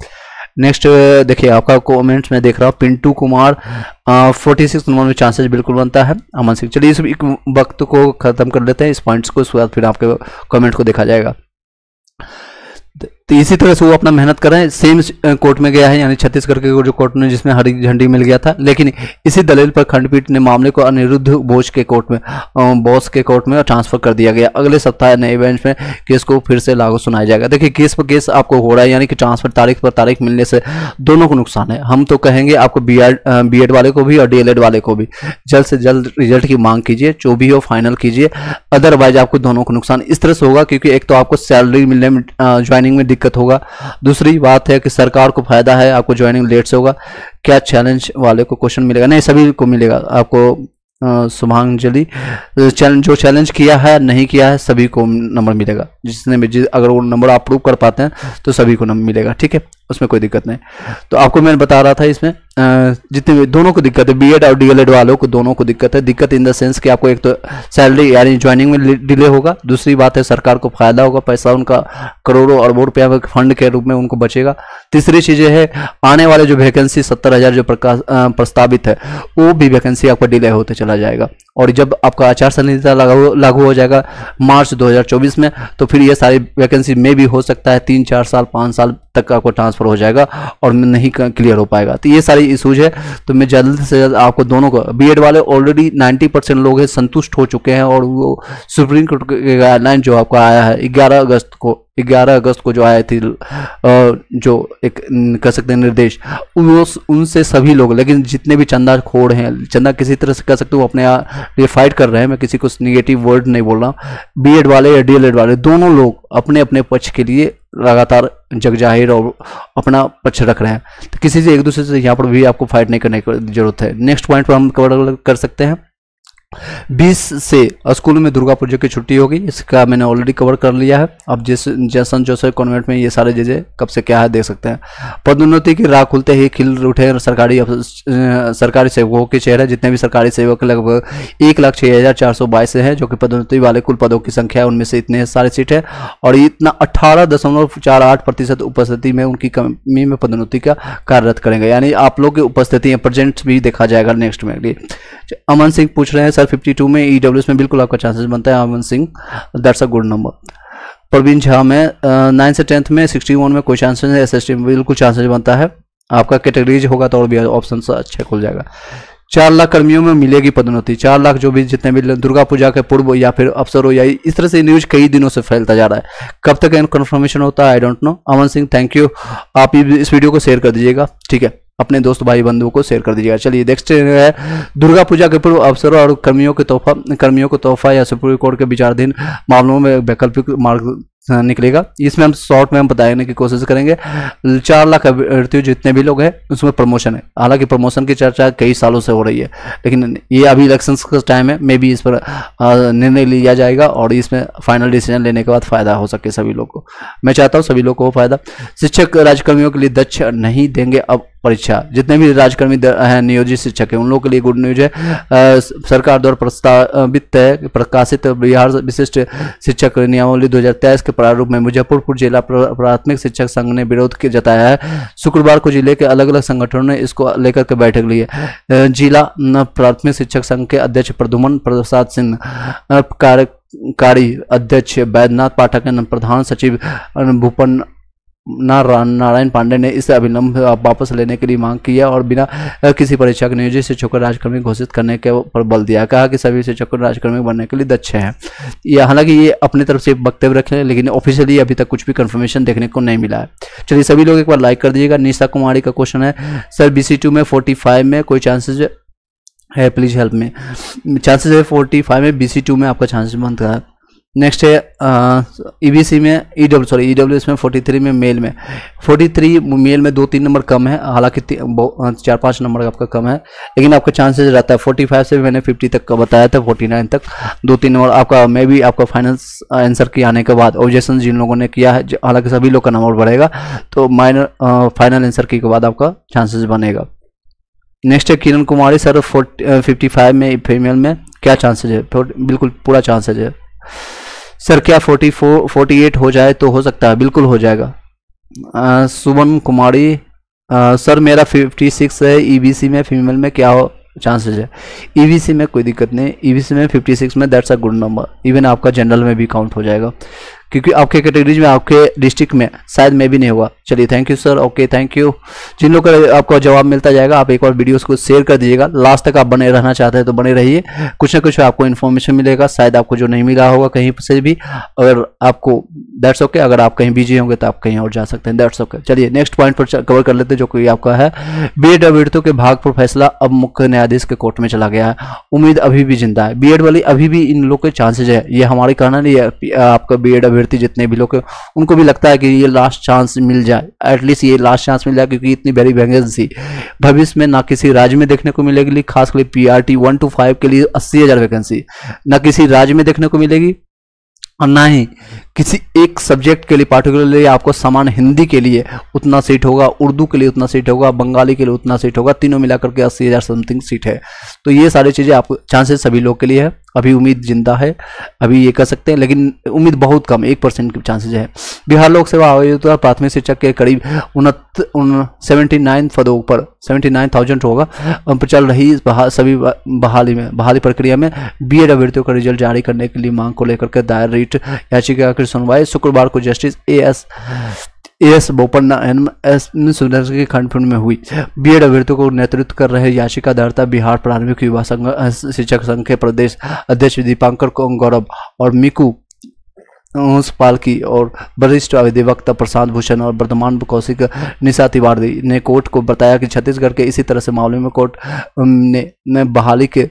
नेक्स्ट देखिए आपका कमेंट्स में देख रहा हूँ, पिंटू कुमार 46 नंबर में चांसेस बिल्कुल बनता है। अमन सिंह, चलिए इस वक्त को खत्म कर लेते हैं, इस पॉइंट्स को, उसके बाद फिर आपके कमेंट को देखा जाएगा। तो इसी तरह से वो अपना मेहनत कर रहे हैं। सेम कोर्ट में गया है, यानी छत्तीसगढ़ के जो कोर्ट में जिसमें हरी झंडी मिल गया था, लेकिन इसी दलील पर खंडपीठ ने मामले को अनिरुद्ध बोस के कोर्ट में ट्रांसफर कर दिया गया। अगले सप्ताह नए बेंच में केस को फिर से लागू सुनाया जाएगा। देखिए केस पर केस आपको हो रहा है, यानी कि ट्रांसफर तारीख पर तारीख मिलने से दोनों को नुकसान है। हम तो कहेंगे आपको बीएड वाले को भी और डीएलएड वाले को भी जल्द से जल्द रिजल्ट की मांग कीजिए, जो भी हो फाइनल कीजिए, अदरवाइज आपको दोनों को नुकसान इस तरह से होगा, क्योंकि एक तो आपको सैलरी मिलने में ज्वाइनिंग में दिक्कत होगा, दूसरी बात है कि सरकार को फायदा है, आपको ज्वाइनिंग लेट से होगा। क्या चैलेंज वाले को क्वेश्चन मिलेगा? नहीं, सभी को मिलेगा। आपको शुभांजलि जो चैलेंज किया है नहीं किया है सभी को नंबर मिलेगा, जिसने भी अगर वो नंबर आप प्रूव कर पाते हैं तो सभी को नंबर मिलेगा, ठीक है, उसमें कोई दिक्कत नहीं। तो आपको मैं बता रहा था इसमें जितने भी दोनों को दिक्कत है, बीएड और डीएलएड वालों को दोनों को दिक्कत है। दिक्कत इन द सेंस कि आपको एक तो सैलरी यानी ज्वाइनिंग में डिले होगा, दूसरी बात है सरकार को फायदा होगा, पैसा उनका करोड़ों अरबों रुपया फंड के रूप में उनको बचेगा। तीसरी चीजें है आने वाले जो वैकेंसी 70,000 जो प्रस्तावित है वो भी वैकेंसी आपका डिले होते चला जाएगा। और जब आपका आचार संहिता लागू हो जाएगा मार्च 2024 में, तो फिर ये सारी वैकेंसी में भी हो सकता है 3, 4 साल, 5 साल तक आपको ट्रांसफर हो जाएगा और नहीं क्लियर हो पाएगा। तो ये सारी इशूज है। तो मैं जल्द से जल्द आपको दोनों को, बीएड वाले ऑलरेडी 90% लोग हैं संतुष्ट हो चुके हैं, और वो सुप्रीम कोर्ट के गाइडलाइन जो आपको आया है 11 अगस्त को जो आए थे, जो एक कह सकते हैं निर्देश, उनसे सभी लोग, लेकिन जितने भी चंदा खोड़ हैं, चंदा किसी तरह से कह सकते हो अपने लिए फाइट कर रहे हैं, मैं किसी को निगेटिव वर्ड नहीं बोल रहा हूँ, बीएड वाले या डीएलएड वाले दोनों लोग अपने अपने पक्ष के लिए लगातार जगजाहिर और अपना पक्ष रख रहे हैं। तो किसी से एक दूसरे से यहाँ पर भी आपको फाइट नहीं करने की जरूरत है। नेक्स्ट पॉइंट पर हम कवर कर सकते हैं। 20 से स्कूल में दुर्गा पूजा की छुट्टी होगी, इसका मैंने ऑलरेडी कवर कर लिया है। अब जैसन जोसेफ कॉन्वेंट में ये सारे चीजें कब से क्या है देख सकते हैं। पदोन्नति की राह खुलते ही खिल उठे सरकारी सेवकों के चेहरे। जितने भी सरकारी सेवक लगभग 1,06,422 है, जो कि पदोन्नति वाले कुल पदों की संख्या है, उनमें से इतने सारे सीट है और इतना 18.48% उपस्थिति में उनकी कमी में पदोन्नति का कार्यरत करेंगे, यानी आप लोग की उपस्थिति प्रेजेंट भी देखा जाएगा नेक्स्ट में। अमन सिंह पूछ रहे हैं सर 52 में ईडब्ल्यूएस में बिल्कुल आपका चांसेस बनता है। Aman Singh, that's a good number. Praveen Jha में 9 से 10th में 61 में कोई चांसेस है, एसएसटी में बिल्कुल चांसेस बनता है। आपका कैटेगरीज होगा तो और भी ऑप्शन अच्छा खुल जाएगा। 4 लाख कर्मियों में मिलेगी पदोन्नति। 4 लाख जो भी जितने भी दुर्गा पूजा के पूर्व या फिर अफसर हो, या इस तरह से न्यूज कई दिनों से फैलता जा रहा है। कब तक कंफर्मेशन होता है I don't know. Aman Singh thank you, आप इस वीडियो को शेयर कर दीजिएगा, ठीक है, अपने दोस्त भाई बंधुओं को शेयर कर दीजिएगा। चलिए देखते हैं दुर्गा पूजा के पूर्व अफसरों और कर्मियों को तोहफा या सुप्रीम कोर्ट के विचाराधीन मामलों में वैकल्पिक मार्ग निकलेगा। इसमें हम शॉर्ट में हम बताने की कोशिश करेंगे। 4 लाख अभ्यर्थी जितने भी लोग हैं उसमें प्रमोशन है। हालांकि प्रमोशन की चर्चा कई सालों से हो रही है, लेकिन ये अभी इलेक्शंस का टाइम है, मे भी इस पर निर्णय लिया जाएगा और इसमें फाइनल डिसीजन लेने के बाद फायदा हो सके सभी लोग को। मैं चाहता हूँ सभी लोग को फायदा। शिक्षक राज्यकर्मियों के लिए दक्ष नहीं देंगे अब परीक्षा। जितने भी राज्यकर्मी हैं नियोजित शिक्षक हैं उन लोगों के लिए गुड न्यूज है। सरकार द्वारा प्रस्तावित प्रकाशित बिहार विशिष्ट शिक्षक नियमावली 2023 के प्रारूप में मुजफ्फरपुर जिला प्राथमिक शिक्षक संघ ने विरोध के जताया है। शुक्रवार को जिले के अलग अलग संगठनों ने इसको लेकर के बैठक ली है। जिला प्राथमिक शिक्षक संघ के अध्यक्ष प्रद्युमन प्रसाद सिंह, कार्यकारी अध्यक्ष बैद्यनाथ पाठक, प्रधान सचिव भूपन नारायण पांडे ने इस अभिलंब वापस लेने के लिए मांग की है और बिना किसी परीक्षा के नियोजित शिक्षकों राज्यकर्मी घोषित करने के पर बल दिया। कहा कि सभी शिक्षकों राज्यकर्मी बनने के लिए दक्ष हैं। हालांकि ये अपनी तरफ से वक्तव्य रखे, लेकिन ऑफिशियली अभी तक कुछ भी कंफर्मेशन देखने को नहीं मिला है। चलिए सभी लोग एक बार लाइक कर दीजिएगा। निशा कुमारी का क्वेश्चन है सर BC2 में 45 में कोई चांसेस है, प्लीज हेल्प में। चांसेस है 45 में BC2 में आपका चांसेस बनता है। नेक्स्ट है EBC में EWS में 43 में मेल में 43 मेल में 2-3 नंबर कम है, हालांकि 4-5 नंबर आपका कम है, लेकिन आपका चांसेस रहता है 45 से मैंने 50 तक का बताया था, 49 तक 2-3 नंबर आपका मे भी आपका फाइनल आंसर के आने के बाद ऑब्जेक्शन जिन लोगों ने किया है, हालांकि सभी लोग का नंबर बढ़ेगा, तो माइनर फाइनल आंसर के बाद आपका चांसेस बनेगा। नेक्स्ट है किरण कुमारी सर 55 में फीमेल में क्या चांसेज है? बिल्कुल पूरा चांसेज है सर। क्या 48 हो जाए तो हो सकता है? बिल्कुल हो जाएगा। सुमन कुमारी सर मेरा 56 है, EBC में फीमेल में क्या चांसेस है? EBC में कोई दिक्कत नहीं, EBC में 56 में that's a good number, even आपका जनरल में भी काउंट हो जाएगा। क्योंकि आपके कैटेगरीज में आपके डिस्ट्रिक्ट में शायद में भी नहीं होगा। चलिए thank you sir, okay thank you. जिन लोग का आपको जवाब मिलता जाएगा आप एक बार वीडियोस को शेयर कर दीजिएगा। लास्ट तक आप बने रहना चाहते हैं तो बने रहिए, कुछ ना कुछ आपको इन्फॉर्मेशन मिलेगा, शायद आपको जो नहीं मिला होगा कहीं से भी। अगर आपको दैट्स ओके, अगर आप कहीं बिजी होंगे तो आप कहीं और जा सकते हैं, दैट्स ओके। चलिए नेक्स्ट पॉइंट पर कवर कर लेते हैं जो कि आपका है बीएड अभ्यर्थियों के भाग पर फैसला अब मुख्य न्यायाधीश के कोर्ट में चला गया है, उम्मीद अभी भी जिंदा है। बीएड वाली अभी भी इन लोग के चांसेज है, ये हमारी कहना नहीं है, आपका बीएड अभ्यर्थी जितने भी लोग उनको भी लगता है कि ये लास्ट चांस मिल जाए, एटलीस्ट ये लास्ट चांस मिल जाए, क्योंकि इतनी बड़ी वैकेंसी भविष्य में ना किसी राज्य में देखने को मिलेगी, खासकर पीआरटी 1 to 5 के लिए 80,000 वैकेंसी ना किसी राज्य में देखने को मिलेगी, और ना ही किसी एक सब्जेक्ट के लिए पार्टिकुलरली आपको समान हिंदी के लिए उतना सीट होगा, उर्दू के लिए उतना सीट होगा, बंगाली के लिए उतना सीट होगा, तीनों मिलाकर के 80,000 समथिंग सीट है। तो ये सारी चीज़ें आपको चांसेस सभी लोग के लिए है, अभी उम्मीद जिंदा है, अभी ये कर सकते हैं, लेकिन उम्मीद बहुत कम, 1% की चांसेज है। बिहार लोक सेवा आयोग द्वारा प्राथमिक शिक्षक के करीब 79 पदों पर 79,000 होगा चल रही सभी बहाली प्रक्रिया में बीएड अभ्यर्थियों का रिजल्ट जारी करने के लिए मांग को लेकर के दायर रिट याचिका की सुनवाई शुक्रवार को जस्टिस एस बोपन्ना की खंडपीठ में हुई। बीएड अभ्यर्थियों को नेतृत्व कर रहे याचिका दाता बिहार प्राथमिक युवा शिक्षक संघ के प्रदेश अध्यक्ष दीपांकर गौरव और मिकू पालकी और वरिष्ठ अधिवक्ता प्रशांत भूषण और वर्तमान कौशिक निशा तिवारी ने कोर्ट को बताया कि छत्तीसगढ़ के इसी तरह से मामले में कोर्ट ने बहाली के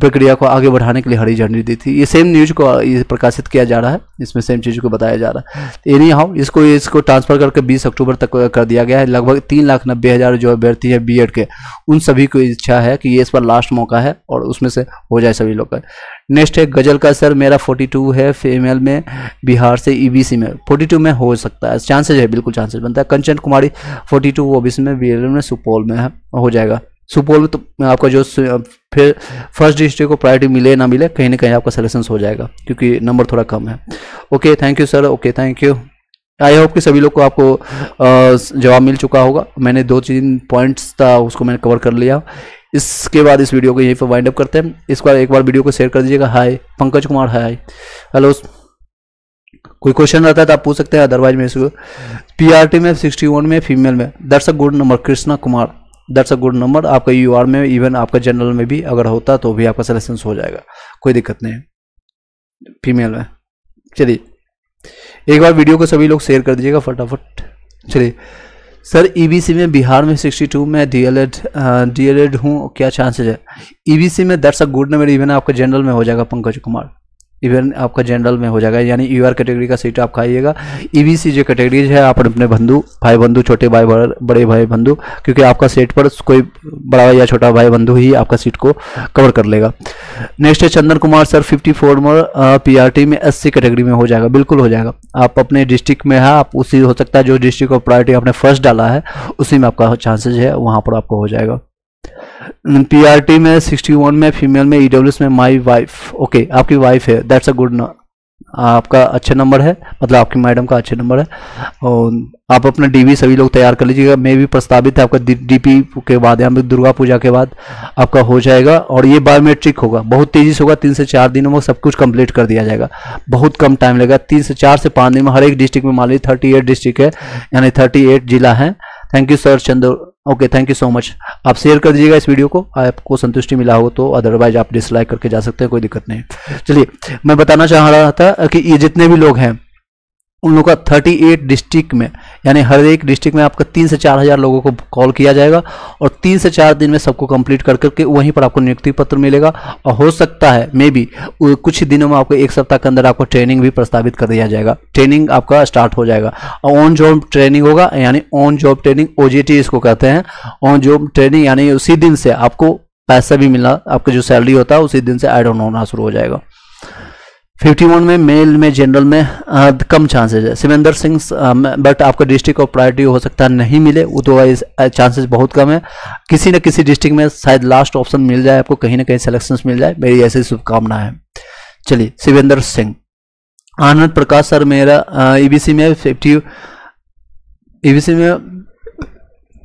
प्रक्रिया को आगे बढ़ाने के लिए हरी झंडी दी थी। ये सेम न्यूज को ये प्रकाशित किया जा रहा है, इसमें सेम चीज़ को बताया जा रहा है। एनी हाउ इसको ट्रांसफर करके 20 अक्टूबर तक कर दिया गया है। लगभग 3,90,000 जो अभ्यर्थी है बीएड के, उन सभी को इच्छा है कि ये इस पर लास्ट मौका है और उसमें से हो जाए सभी लोग का। नेक्स्ट है गजल का सर मेरा 42 है, फीमेल में बिहार से ईबीसी में 42 में हो सकता है, चांसेज है, बिल्कुल चांसेज बनता है। कंचन कुमारी 42 ओबीसी में, बीएल में सुपौल में है, हो जाएगा। सुपौल में तो आपका जो फिर फर्स्ट डिस्ट्रिक्ट को प्रायोरिटी मिले ना मिले, कहीं ना कहीं आपका सिलेक्शन हो जाएगा क्योंकि नंबर थोड़ा कम है। Okay thank you sir, okay thank you. I hope कि सभी लोग को आपको जवाब मिल चुका होगा। मैंने 2-3 पॉइंट्स था उसको मैंने कवर कर लिया। इसके बाद इस वीडियो को यहीं पर वाइंड अप करते हैं। इस बार एक बार वीडियो को शेयर कर दीजिएगा। हाय पंकज कुमार, हाय हेलो। कोई क्वेश्चन रहता है तो आप पूछ सकते हैं, अदरवाइज मैं इसको पीआरटी में 61 में फीमेल में that's a good number. Krishna Kumar that's a good number. आपका यूआर में इवन आपका जनरल में भी अगर होता तो भी आपका सिलेक्शन हो जाएगा, कोई दिक्कत नहीं है फीमेल में। चलिए एक बार वीडियो को सभी लोग शेयर कर दीजिएगा फटाफट। चलिए सर ईबीसी में बिहार में 62 में डीएलएड हूँ, क्या चांसेज है? ईबीसी में that's a good number. Even आपका जनरल में हो जाएगा पंकज कुमार, इवन आपका जनरल में हो जाएगा, यानी यूआर कैटेगरी का सीट आप खाइएगा। ईबीसी जो कैटेगरीज है आप अपने बंधु, भाई बंधु, छोटे भाई, बड़े भाई बंधु, क्योंकि आपका सीट पर कोई बड़ा या छोटा भाई बंधु ही आपका सीट को कवर कर लेगा। नेक्स्ट है चंदन कुमार सर 54 में पीआरटी में एससी कैटेगरी में हो जाएगा, बिल्कुल हो जाएगा। आप अपने डिस्ट्रिक्ट में है, आप उसी हो सकता है जो डिस्ट्रिक्ट ऑफ प्रायोरिटी आपने फर्स्ट डाला है उसी में आपका चांसेज है, वहाँ पर आपको हो जाएगा। पीआरटी में 61 में फीमेल में, ईडब्ल्यूएस में माई वाइफ, ओके आपकी वाइफ है, दैट्स अ गुड, आपका अच्छे नंबर है, मतलब आपकी मैडम का अच्छे नंबर है। और आप अपना डीबी सभी लोग तैयार कर लीजिएगा। मैं भी प्रस्तावित है आपका डीपी के बाद या दुर्गा पूजा के बाद आपका हो जाएगा। और ये बायोमेट्रिक होगा, बहुत तेजी से होगा, 3 से 4 दिनों में सब कुछ कंप्लीट कर दिया जाएगा, बहुत कम टाइम लगेगा। 3 से 4 से 5 दिन में हर एक डिस्ट्रिक्ट में, मान लीजिए 38 डिस्ट्रिक्ट है यानी 38 जिला है। Thank you sir Chandra, okay thank you so much. आप शेयर कर दीजिएगा इस वीडियो को, आपको संतुष्टि मिला हो तो, अदरवाइज आप डिसलाइक करके जा सकते हैं, कोई दिक्कत नहीं। चलिए मैं बताना चाह रहा था कि ये जितने भी लोग हैं उन लोगों का 38 डिस्ट्रिक्ट में, यानी हर एक डिस्ट्रिक्ट में आपका 3 से 4 हज़ार लोगों को कॉल किया जाएगा और 3 से 4 दिन में सबको कंप्लीट कर करके वहीं पर आपको नियुक्ति पत्र मिलेगा। और हो सकता है मे बी कुछ ही दिनों में आपको 1 सप्ताह के अंदर आपको ट्रेनिंग भी प्रस्तावित कर दिया जाएगा, ट्रेनिंग आपका स्टार्ट हो जाएगा। और ऑन जॉब ट्रेनिंग होगा, यानी ऑन जॉब ट्रेनिंग, ओजीटी इसको कहते हैं, ऑन जॉब ट्रेनिंग, यानी उसी दिन से आपको पैसा भी मिलना, आपका जो सैलरी होता है उसी दिन से ऐड ऑन होना शुरू हो जाएगा। 51 में मेल में जनरल में कम चांसेस है। शिवेंद्र सिंह बट आपका डिस्ट्रिक्ट ऑफ प्रायोरिटी हो सकता है नहीं मिले, वो तो चांसेस बहुत कम है। किसी न किसी डिस्ट्रिक्ट में शायद लास्ट ऑप्शन मिल जाए आपको, कहीं ना कहीं सिलेक्शन मिल जाए, मेरी ऐसी शुभकामना है। चलिए शिवेंद्र सिंह। आनंद प्रकाश सर मेरा ईबीसी में 50, ईबीसी में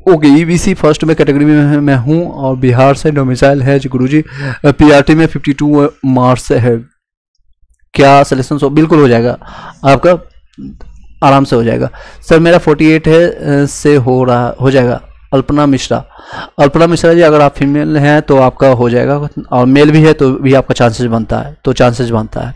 ओके, ईबीसी फर्स्ट में कैटेगरी में मैं हूँ और बिहार से डोमिसाइल है गुरुजी। पीआरटी में 52 मार्क्स है, क्या सिलेक्शन बिल्कुल हो जाएगा आपका, आराम से हो जाएगा। सर मेरा 48 है से हो जाएगा। अल्पना मिश्रा जी, अगर आप फीमेल हैं तो आपका हो जाएगा, और मेल भी है तो भी आपका चांसेस बनता है।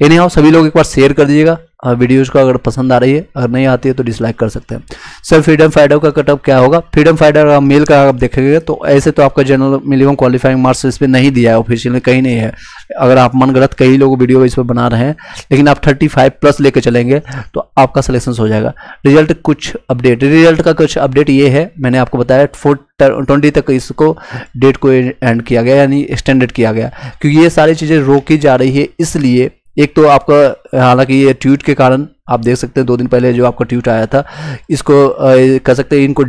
एनी हाउ सभी लोग एक बार शेयर कर दीजिएगा वीडियोज को, अगर पसंद आ रही है, अगर नहीं आती है तो डिसलाइक कर सकते हैं। सर फ्रीडम फाइटर का कटअप क्या होगा? फ्रीडम फाइटर मेल का आप देखेंगे तो ऐसे तो आपका जनरल मिनिमम क्वालिफाइंग मार्क्स इस पर नहीं दिया है, ऑफिशियल में कहीं नहीं है। अगर आप मन गलत कई लोग वीडियो इस पर बना रहे हैं, लेकिन आप 35 प्लस लेके चलेंगे तो आपका सिलेक्शन हो जाएगा। रिजल्ट का कुछ अपडेट ये है, मैंने आपको बताया 420 तक इसको डेट को एंड किया गया, यानी एक्सटेंडेड किया गया, क्योंकि ये सारी चीज़ें रोकी जा रही है। इसलिए एक तो आपका, हालांकि ये ट्वीट के कारण आप देख सकते हैं 2 दिन पहले जो आपका ट्वीट आया था, इसको कह सकते हैं इनको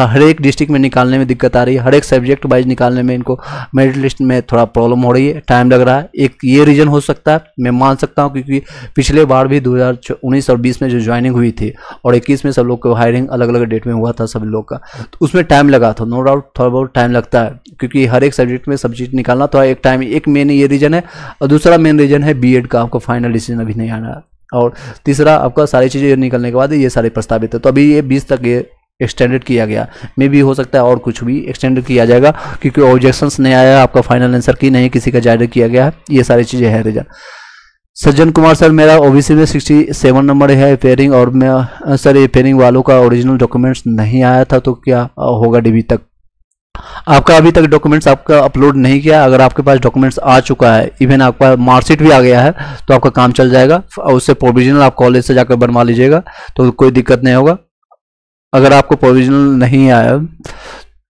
हर एक डिस्ट्रिक्ट में निकालने में दिक्कत आ रही है, हर एक सब्जेक्ट वाइज निकालने में इनको मेरिट लिस्ट में थोड़ा प्रॉब्लम हो रही है, टाइम लग रहा है। एक ये रीजन हो सकता है, मैं मान सकता हूं, क्योंकि पिछले बार भी 2019 और 20 में जो ज्वाइनिंग हुई थी और 21 में सब लोग को हायरिंग अलग अलग डेट में हुआ था सभी लोग का, तो उसमें टाइम लगा था। नो डाउट थोड़ा बहुत टाइम लगता है, क्योंकि हर एक सब्जेक्ट में सब्जेक्ट निकालना तो एक मेन ये रीजन है, और दूसरा मेन रीजन है बीएड का आपको फाइनल डिसीजन अभी नहीं आना, और तीसरा आपका सारी चीज़ें निकलने के बाद ये सारे प्रस्तावित है। तो अभी ये 20 तक ये एक्सटेंडेड किया गया, मे भी हो सकता है और कुछ भी एक्सटेंडेड किया जाएगा, क्योंकि ऑब्जेक्शंस नहीं आया आपका फाइनल आंसर की, नहीं किसी का जारी किया गया है, ये सारी चीज़ें हैं रीजन। सज्जन कुमार सर, मेरा ओबीसी में 67 नंबर है पेयरिंग, और मैं सर ये पेयरिंग वालों का ओरिजिनल डॉक्यूमेंट्स नहीं आया था तो क्या होगा डीबी तक? आपका अभी तक डॉक्यूमेंट्स आपका अपलोड नहीं किया, अगर आपके पास डॉक्यूमेंट्स आ चुका है, इवन आपका मार्कशीट भी आ गया है, तो आपका काम चल जाएगा, और उससे प्रोविजनल आप कॉलेज से जाकर बनवा लीजिएगा तो कोई दिक्कत नहीं होगा। अगर आपको प्रोविजनल नहीं आया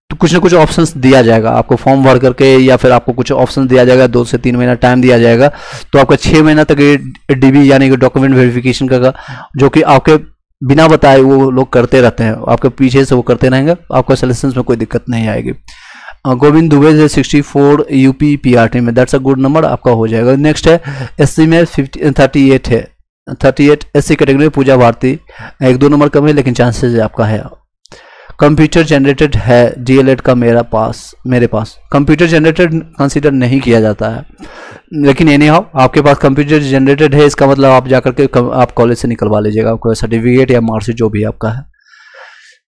तो कुछ ना कुछ ऑप्शंस दिया जाएगा आपको, फॉर्म भर करके, या फिर आपको कुछ ऑप्शन दिया जाएगा, 2 से 3 महीना टाइम दिया जाएगा, तो आपका 6 महीना तक ये डीबी यानी कि डॉक्यूमेंट वेरिफिकेशन का, जो कि आपके बिना बताए वो लोग करते रहते हैं, आपके पीछे से वो करते रहेंगे, आपको सिलेक्शन में कोई दिक्कत नहीं आएगी। गोविंद दुबे से 64 यूपी पीआरटी में, दैट्स अ गुड नंबर, आपका हो जाएगा। नेक्स्ट है एससी में 38 है, 38 एससी कैटेगरी में पूजा भारती, 1-2 नंबर कम है लेकिन चांसेस आपका है। कंप्यूटर जनरेटेड है डीएलएड का मेरे पास कंप्यूटर जनरेटेड कंसीडर नहीं किया जाता है, लेकिन एनी हाउ आपके पास कंप्यूटर जनरेटेड है, इसका मतलब आप जाकर के आप कॉलेज से निकलवा लीजिएगा, आपको सर्टिफिकेट या मार्कशीट जो भी आपका है।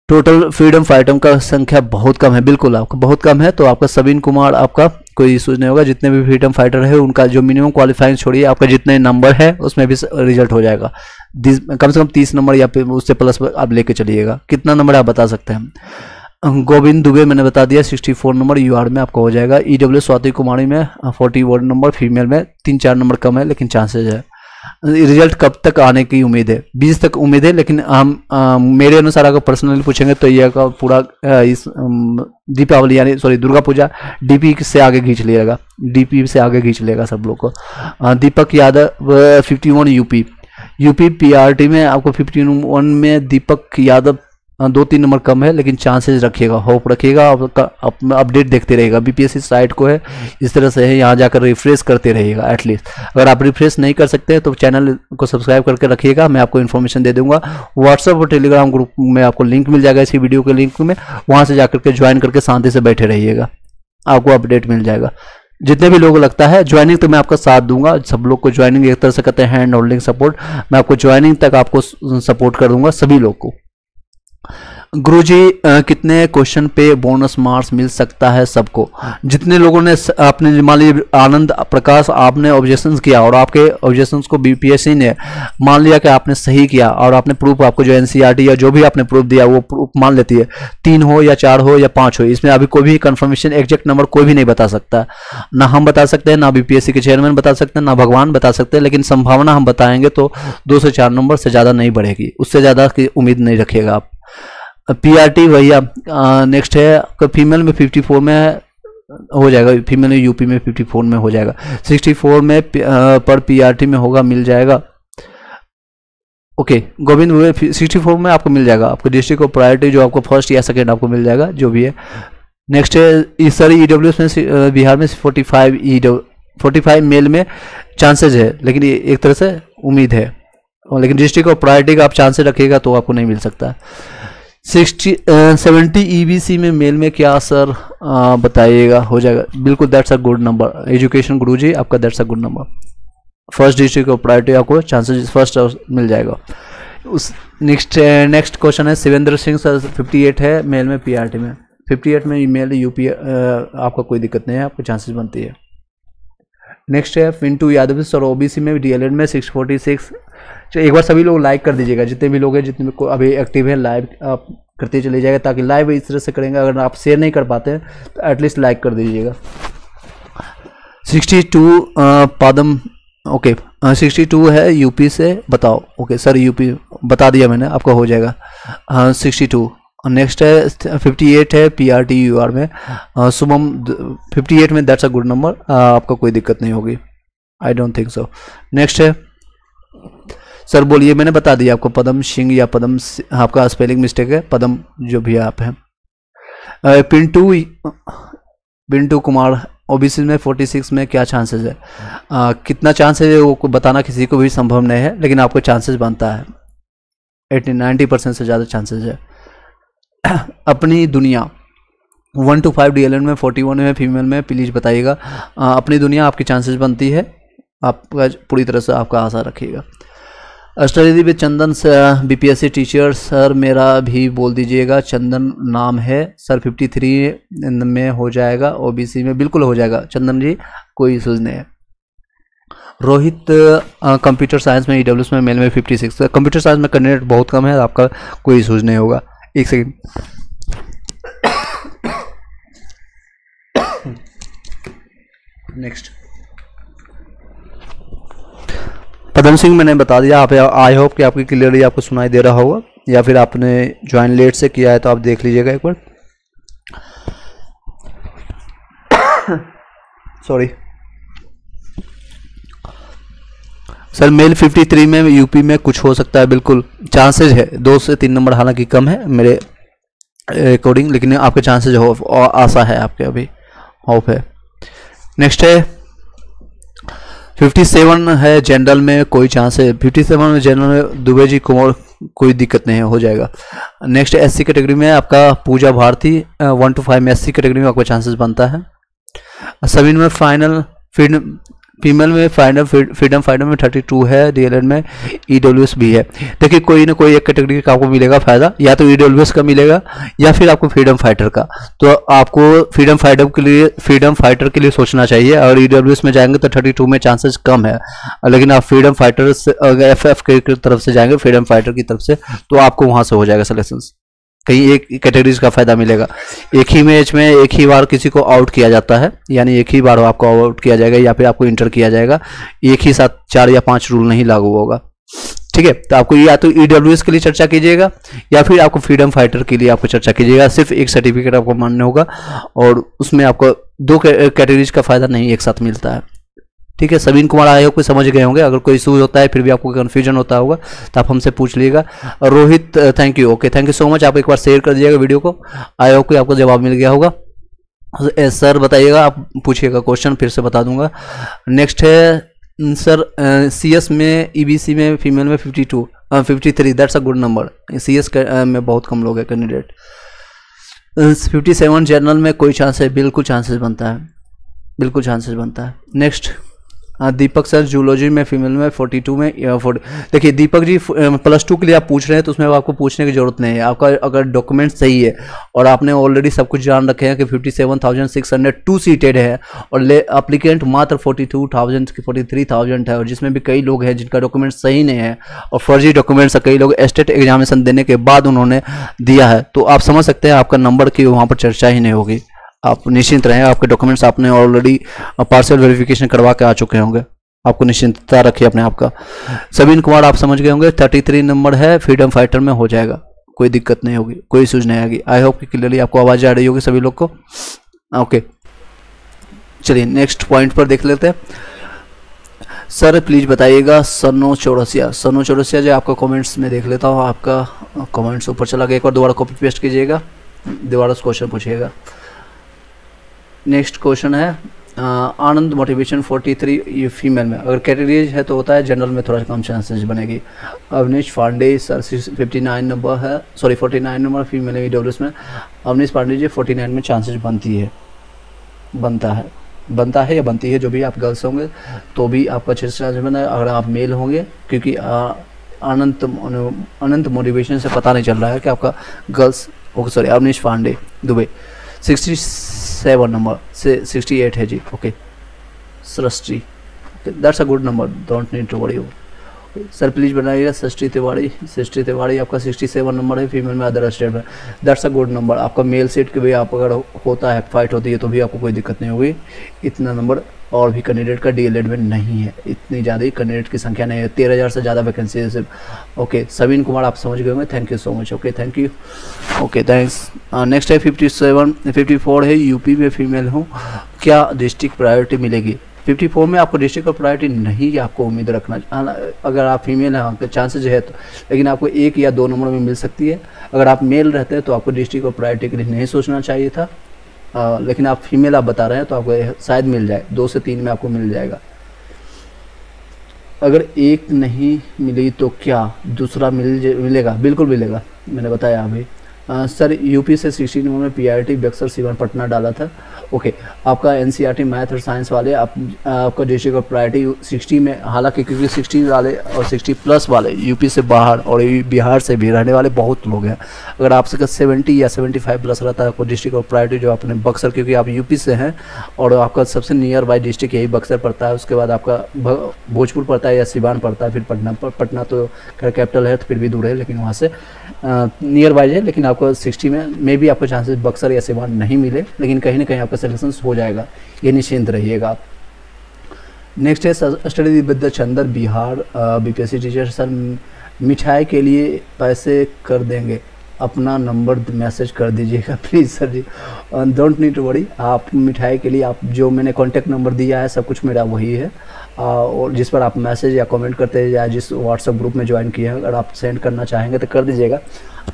टोटल फ्रीडम फाइटर का संख्या बहुत कम है, बिल्कुल आपका बहुत कम है, तो आपका सबिन कुमार आपका कोई इशू नहीं होगा। जितने भी फ्रीडम फाइटर है उनका जो मिनिमम क्वालिफाइंग छोड़िए, आपका जितने नंबर है उसमें भी रिजल्ट हो जाएगा, कम से कम 30 नंबर या फिर उससे प्लस आप लेके चलिएगा। कितना नंबर आप बता सकते हैं? गोविंद दुबे मैंने बता दिया 64 नंबर यूआर में आपको हो जाएगा। ईडब्ल्यू स्वाति कुमारी में 41 नंबर, फीमेल में 3-4 नंबर कम है लेकिन चांसेज है। रिजल्ट कब तक आने की उम्मीद है? 20 तक उम्मीद है, लेकिन हम मेरे अनुसार अगर पर्सनली पूछेंगे तो ये का पूरा इस दीपावली यानी दुर्गा पूजा डीपी से आगे खींच लिएगा सब लोग को। दीपक यादव 51 यूपी पीआरटी में आपको 51 में दीपक यादव 2-3 नंबर कम है, लेकिन चांसेस रखिएगा, होप रखिएगा, अपडेट देखते रहिएगा। बीपीएससी साइट को है इस तरह से है, यहाँ जाकर रिफ्रेश करते रहिएगा एटलीस्ट। अगर आप रिफ्रेश नहीं कर सकते हैं तो चैनल को सब्सक्राइब करके रखिएगा, मैं आपको इन्फॉर्मेशन दे दूंगा। व्हाट्सएप और टेलीग्राम ग्रुप में आपको लिंक मिल जाएगा इसी वीडियो के लिंक में, वहाँ से जाकर के ज्वाइन करके शांति से बैठे रहिएगा, आपको अपडेट मिल जाएगा। जितने भी लोग लगता है ज्वाइनिंग तो मैं आपका साथ दूंगा, सब लोग को ज्वाइनिंग एक तरह से कहते हैं हैंड होल्डिंग सपोर्ट, मैं आपको ज्वाइनिंग तक आपको सपोर्ट कर दूंगा सभी लोग को। गुरुजी कितने क्वेश्चन पे बोनस मार्क्स मिल सकता है सबको? जितने लोगों ने आपने मान लीजिए आनंद प्रकाश आपने ऑब्जेक्शंस किया और आपके ऑब्जेक्शंस को बीपीएससी ने मान लिया कि आपने सही किया और आपने प्रूफ, आपको जो एनसीईआरटी या जो भी आपने प्रूफ दिया वो प्रूफ मान लेती है, 3 हो या 4 हो या 5 हो, इसमें अभी कोई भी कंफर्मेशन एग्जैक्ट नंबर कोई भी नहीं बता सकता, ना हम बता सकते हैं, ना बीपीएससी के चेयरमैन बता सकते हैं, ना भगवान बता सकते हैं, लेकिन संभावना हम बताएंगे तो 2 से 4 नंबर से ज़्यादा नहीं बढ़ेगी, उससे ज़्यादा की उम्मीद नहीं रखिएगा आप। पीआरटी भैया नेक्स्ट है आपका फीमेल में 54 में हो जाएगा, फीमेल में यूपी में 54 में हो जाएगा, 64 में पर पीआरटी में होगा, मिल जाएगा। ओके गोविंद 64 में आपको मिल जाएगा, आपको डिस्ट्रिक्ट ऑफ प्रायोरिटी जो आपको फर्स्ट या सेकेंड आपको मिल जाएगा जो भी है। नेक्स्ट है सर ईडब्ल्यूएस में बिहार में 45 मेल में चांसेज है, लेकिन ये एक तरह से उम्मीद है, लेकिन डिस्ट्रिक्ट ऑफ प्रायोरिटी का आप चांसेज रखिएगा तो आपको नहीं मिल सकता। 70 ईबीसी में मेल में क्या सर बताइएगा, हो जाएगा बिल्कुल, that's a good number. Education Guruji आपका that's a good number. First district को प्रायोरिटी, आपको चांसेस फर्स्ट मिल जाएगा। उस नेक्स्ट क्वेश्चन है शिवेंद्र सिंह सर 58 है मेल में पीआरटी में, 58 में ईमेल यूपी, आपका कोई दिक्कत नहीं है, आपको चांसेस बनती है। नेक्स्ट है पिंटू यादव सर ओबीसी में डीएलएड में 646। एक बार सभी लोग लाइक कर दीजिएगा, जितने भी लोग हैं, जितने भी अभी एक्टिव है लाइव आप करते चले जाएगा, ताकि लाइव इस तरह से करेंगे। अगर आप शेयर नहीं कर पाते हैं तो एटलीस्ट लाइक कर दीजिएगा। 62 पदम, ओके 62 है यूपी से, बताओ। ओके सर यूपी बता दिया मैंने, आपका हो जाएगा 62। नेक्स्ट है 58 है पीआरटी यूआर में, शुभम 58 में, दैट्स अ गुड नंबर, आपका कोई दिक्कत नहीं होगी, I don't think so. Next है सर बोलिए, मैंने बता दिया आपको, पदम सिंह या पदम, आपका स्पेलिंग मिस्टेक है, पदम जो भी आप हैं। पिंटू कुमार ओबीसी में 46 में क्या चांसेस है? कितना चांस है वो बताना किसी को भी संभव नहीं है, लेकिन आपको चांसेस बनता है, 80-90% से ज़्यादा चांसेस है। अपनी दुनिया 1 to 5 डीएलएड में 41 में फीमेल में प्लीज़ बताइएगा। अपनी दुनिया आपकी चांसेस बनती है, आपका पूरी तरह से आपका आशा रखिएगा। अष्टरिधि में चंदन से बीपीएससी टीचर सर मेरा भी बोल दीजिएगा, चंदन नाम है सर, 53 में हो जाएगा, ओबीसी में बिल्कुल हो जाएगा चंदन जी, कोई इशूज़ नहीं है। रोहित कंप्यूटर साइंस में ईडब्ल्यूएस में मेल में 56, कंप्यूटर साइंस में कैंडिडेट बहुत कम है, आपका कोई इशूज़ नहीं होगा। एक सेकेंड, नेक्स्ट पदम सिंह मैंने बता दिया, आप आई होप कि आपकी क्लियरली आपको सुनाई दे रहा होगा, या फिर आपने ज्वाइन लेट से किया है तो आप देख लीजिएगा एक बार। सॉरी सर, मेल 53 में यूपी में कुछ हो सकता है, बिल्कुल चांसेस है, 2 से 3 नंबर हालांकि कम है मेरे अकॉर्डिंग, लेकिन आपके चांसेस हो, आशा है आपके, अभी होप है। नेक्स्ट है 57 है जनरल में, कोई चांस है 57 में जनरल में, दुबे जी कुमार, कोई दिक्कत नहीं है, हो जाएगा। नेक्स्ट एससी कैटेगरी में आपका पूजा भारती 1 to 5 में एससी कैटेगरी में आपका चांसेस बनता है। सभी में फाइनल फीमेल में फाइनल फ्रीडम फाइटर में 32 है, डीएलएड में ईडब्ल्यूएस भी है। देखिए कोई ना कोई एक कैटेगरी का आपको मिलेगा फायदा, या तो ईडब्ल्यूएस का मिलेगा या फिर आपको फ्रीडम फाइटर का। तो आपको फ्रीडम फाइटर के लिए सोचना चाहिए, और ईडब्ल्यूएस में जाएंगे तो 32 में चांसेस कम है, लेकिन आप फ्रीडम फाइटर से एफएफ की तरफ से जाएंगे, फ्रीडम फाइटर की तरफ से, तो आपको वहां से हो जाएगा सिलेक्शन, कहीं एक कैटेगरीज का फायदा मिलेगा। एक ही मैच में एक ही बार किसी को आउट किया जाता है, यानी एक ही बार आपको आउट किया जाएगा या फिर आपको इंटर किया जाएगा, एक ही साथ 4 या 5 रूल नहीं लागू होगा। ठीक है, तो आपको या तो ईडब्ल्यूएस के लिए चर्चा कीजिएगा या फिर आपको फ्रीडम फाइटर के लिए आपको चर्चा कीजिएगा। सिर्फ एक सर्टिफिकेट आपको मान्य होगा और उसमें आपको 2 कैटेगरीज का फायदा नहीं एक साथ मिलता है। ठीक है, सबीन कुमार आयोग को समझ गए होंगे। अगर कोई इशू होता है फिर भी आपको कन्फ्यूजन होता होगा तो आप हमसे पूछ लीजिएगा। Rohit thank you, okay thank you so much. आप एक बार शेयर कर दीजिएगा वीडियो को, आयोग को आपको जवाब मिल गया होगा। सर बताइएगा, आप पूछिएगा क्वेश्चन, फिर से बता दूंगा। नेक्स्ट है सर सीएस में ईबीसी में फीमेल में 53 that's a good number. CS में बहुत कम लोग हैं कैंडिडेट। 57 जनरल में कोई चांस है, बिल्कुल चांसेस बनता है, बिल्कुल चांसेस बनता है। नेक्स्ट दीपक सर जूलॉजी में फीमेल में 42 में 40। देखिए दीपक जी +2 के लिए आप पूछ रहे हैं तो उसमें आपको पूछने की जरूरत नहीं है। आपका अगर डॉक्यूमेंट सही है और आपने ऑलरेडी सब कुछ जान रखे हैं कि 57,602 सीटेड है और एप्लीकेंट मात्र 42,000 की 43,000 है, और जिसमें भी कई लोग हैं जिनका डॉक्यूमेंट सही नहीं है और फर्जी डॉक्यूमेंट्स कई लोग स्टेट एग्जामिनेशन देने के बाद उन्होंने दिया है, तो आप समझ सकते हैं आपका नंबर की वहाँ पर चर्चा ही नहीं होगी। आप निश्चिंत रहें, आपके डॉक्यूमेंट्स आपने ऑलरेडी पार्शियल वेरिफिकेशन करवा के आ चुके होंगे, आपको निश्चिंतता रखिए अपने आप का। सबीन कुमार आप समझ गए होंगे, 33 नंबर है, फ्रीडम फाइटर में हो जाएगा, कोई दिक्कत नहीं होगी, कोई इशूज नहीं आएगी। आई होप कि क्लियरली आपको आवाज़ आ रही होगी सभी लोग को। ओके चलिए नेक्स्ट पॉइंट पर देख लेते हैं। सर प्लीज़ बताइएगा सनो चौरसिया जो आपका कमेंट्स में देख लेता हूँ, आपका कमेंट्स ऊपर चला गया, एक बार दोबारा कॉपी पेस्ट कीजिएगा, दोबारा क्वेश्चन पूछिएगा। नेक्स्ट क्वेश्चन है आनंद मोटिवेशन 43 ये फीमेल में, अगर कैटेगरीज है तो होता है, जनरल में थोड़ा कम चांसेस बनेगी। अवनीश पांडे सर 59 नंबर है, सॉरी 49 नंबर फीमेल में ईडब्ल्यूएस में। अवनीश पांडे जी 49 में चांसेस बनता है। बनता है या बनती है, जो भी आप गर्ल्स होंगे तो भी आपका 6 बना है। अगर आप मेल होंगे, क्योंकि अनंत मोटिवेशन से पता नहीं चल रहा है कि आपका girls, okay sorry, Avneesh Pandey Dubey 67 number से 68 है जी, okay. Srishti, that's a good number, don't need to worry. Sir please बनाइएगा। सृष्टि तिवारी आपका 67 नंबर है, फीमेल में, अदर स्टेट में, दैट्स अ गुड नंबर। आपका मेल सीट के भी आप अगर होता है, फाइट होती है तो भी आपको कोई दिक्कत नहीं होगी। इतना नंबर और भी कैंडिडेट का डीएलएड में नहीं है, इतनी ज़्यादा ही कैंडिडेट की संख्या नहीं है। 13,000 से ज़्यादा वैकेंसी है सिर्फ, ओके। सवीन कुमार आप समझ गए होंगे, thank you so much, okay, thank you, okay, thanks. Next है 54 है, यूपी में फीमेल हूँ, क्या डिस्ट्रिक्ट प्रायोरिटी मिलेगी? 54 में आपको डिस्ट्रिक्ट का प्रायोरिटी नहीं आपको उम्मीद रखना, अगर आप फीमेल हैं तो चांसेज है तो, लेकिन आपको 1 या 2 नंबर में मिल सकती है। अगर आप मेल रहते हैं तो आपको डिस्ट्रिक्ट और प्रायोरिटी के लिए नहीं सोचना चाहिए था, लेकिन आप फीमेल आप बता रहे हैं तो आपको शायद मिल जाए, 2 से 3 में आपको मिल जाएगा। अगर 1 नहीं मिली तो क्या दूसरा मिलेगा? बिल्कुल मिलेगा, मैंने बताया अभी। सर यूपी से 16 नंबर में पीआईटी बक्सर सिवान पटना डाला था, ओके। आपका एनसीईआरटी मैथ और साइंस वाले आपका डिस्ट्रिक्ट ऑफ प्रायोरिटी 60 में, हालांकि क्योंकि 60 वाले और 60 प्लस वाले यूपी से बाहर और बिहार से भी रहने वाले बहुत लोग हैं। अगर आपसे 70 या 75 प्लस रहता है आपको डिस्ट्रिक्ट ऑफ प्रायोरिटी, जो आपने बक्सर, क्योंकि आप यूपी से हैं और आपका सबसे नियर बाई डिस्ट्रिक्ट यही बक्सर पड़ता है, उसके बाद आपका भोजपुर पड़ता है या सिवान पड़ता है, फिर पटना तो खैर कैपिटल है तो फिर भी दूर है, लेकिन वहाँ से नियर बाई है। लेकिन आपको 60 में भी आपको चांसेस बक्सर या सिवान नहीं मिले, लेकिन कहीं ना कहीं आपका सिलेक्शन हो जाएगा, ये निश्चिंत रहिएगा आप। नेक्स्ट है study with the Chandar Bihar BPSC teacher. Sir मिठाई के लिए पैसे कर देंगे, अपना नंबर मैसेज कर दीजिएगा please sir ji, don't need to worry. आप मिठाई के लिए आप जो मैंने कॉन्टैक्ट नंबर दिया है सब कुछ मेरा वही है, और जिस पर आप मैसेज या कमेंट करते हैं या जिस व्हाट्सएप ग्रुप में ज्वाइन किए हैं, अगर आप सेंड करना चाहेंगे तो कर दीजिएगा।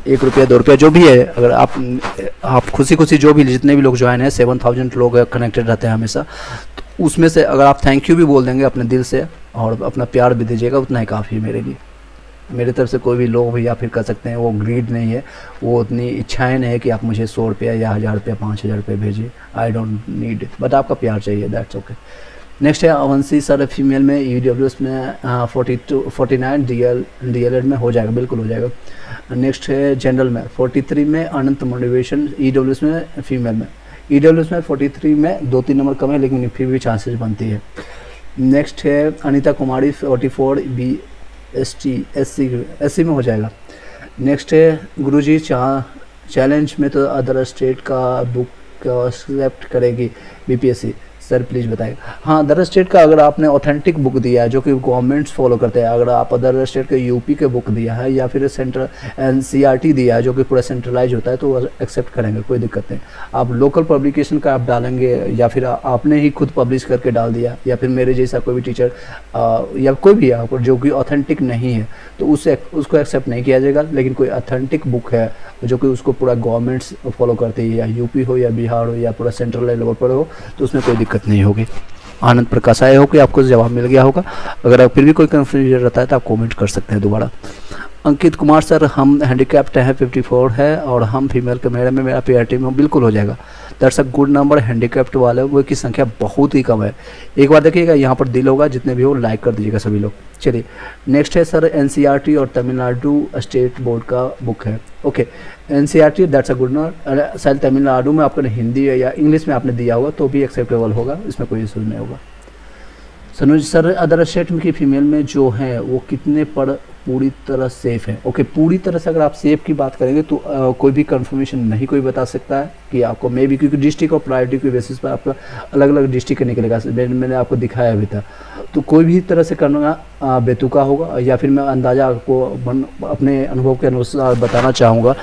1 रुपया 2 रुपया जो भी है, अगर आप खुशी जो भी, जितने भी लोग ज्वाइन हैं 7000 लोग कनेक्टेड रहते हैं हमेशा, तो उसमें से अगर आप थैंक यू भी बोल देंगे अपने दिल से और अपना प्यार भी दीजिएगा, उतना ही काफ़ी है मेरे लिए। मेरी तरफ से कोई भी लोग भी या फिर कर सकते हैं, वो ग्रीड नहीं है, वो उतनी इच्छाएं नहीं है कि आप मुझे 100 रुपया या 1000 रुपया 5000 रुपये भेजिए, I don't need it, but आपका प्यार चाहिए, दैट्स ओके। नेक्स्ट है अवंशी सर, फीमेल में ईडब्ल्यूएस में 49 डीएलएड में हो जाएगा, बिल्कुल हो जाएगा। नेक्स्ट है जनरल में 43 में अनंत मोटिवेशन, ईडब्ल्यूएस में फीमेल में, ईडब्ल्यूएस में 43 में 2-3 नंबर कम है, लेकिन फिर भी चांसेस बनती है। नेक्स्ट है अनीता कुमारी 44 एससी में हो जाएगा। नेक्स्ट है गुरुजी चैलेंज में तो अदर स्टेट का बुक एक्सेप्ट करेगी बीपीएससी, सर प्लीज़ बताइए। हाँ, अदर स्टेट का अगर आपने ऑथेंटिक बुक दिया है जो कि गवर्नमेंट्स फॉलो करते हैं, अगर आप अदर स्टेट के यूपी के बुक दिया है या फिर सेंट्रल एनसीईआरटी दिया है जो कि पूरा सेंट्रलाइज होता है, तो वो एक्सेप्ट करेंगे, कोई दिक्कत नहीं। आप लोकल पब्लिकेशन का आप डालेंगे या फिर आपने ही खुद पब्लिश करके डाल दिया, या फिर मेरे जैसा कोई भी टीचर या कोई भी आपको जो कि ऑथेंटिक नहीं है, तो उसको एक्सेप्ट नहीं किया जाएगा। लेकिन कोई ऑथेंटिक बुक है जो कि उसको पूरा गवर्नमेंट्स फॉलो करती है, या यूपी हो या बिहार हो या पूरा सेंट्रल लेवल पर हो, तो उसमें कोई दिक्कत नहीं होगी। आनंद प्रकाश आए हो कि आपको जवाब मिल गया होगा। अगर आप फिर भी कोई कन्फ्यूजन रहता है तो आप कमेंट कर सकते हैं दोबारा। अंकित कुमार सर, हम हैंडीकैप्ड हैं, 54 है और हम फीमेल के मेरा पीआरटी में बिल्कुल हो जाएगा, that's a good number. Handicapped वाले की संख्या बहुत ही कम है, एक बार देखिएगा यहाँ पर दिल होगा, जितने भी हो लाइक कर दीजिएगा सभी लोग। चलिए नेक्स्ट है सर एनसीईआरटी और तमिलनाडु स्टेट बोर्ड का बुक है, okay. NCERT that's a good number, शायद तमिलनाडु में आपने हिंदी या इंग्लिश में आपने दिया होगा तो भी एक्सेप्टेबल होगा, इसमें कोई इशू नहीं होगा। सनुज सर, अदर स्टेट में की फीमेल में जो है वो कितने पर पूरी तरह सेफ़ है, ओके। पूरी तरह से अगर आप सेफ की बात करेंगे तो कोई भी कंफर्मेशन नहीं कोई बता सकता है कि आपको मे बी, क्योंकि डिस्ट्रिक्ट और प्रायोरिटी के बेसिस पर आपका अलग अलग डिस्ट्रिक्ट का निकलेगा, मैंने आपको दिखाया अभी था, तो कोई भी तरह से करना बेतुका होगा, या फिर मैं अंदाज़ा आपको अपने अनुभव के अनुसार बताना चाहूँगा।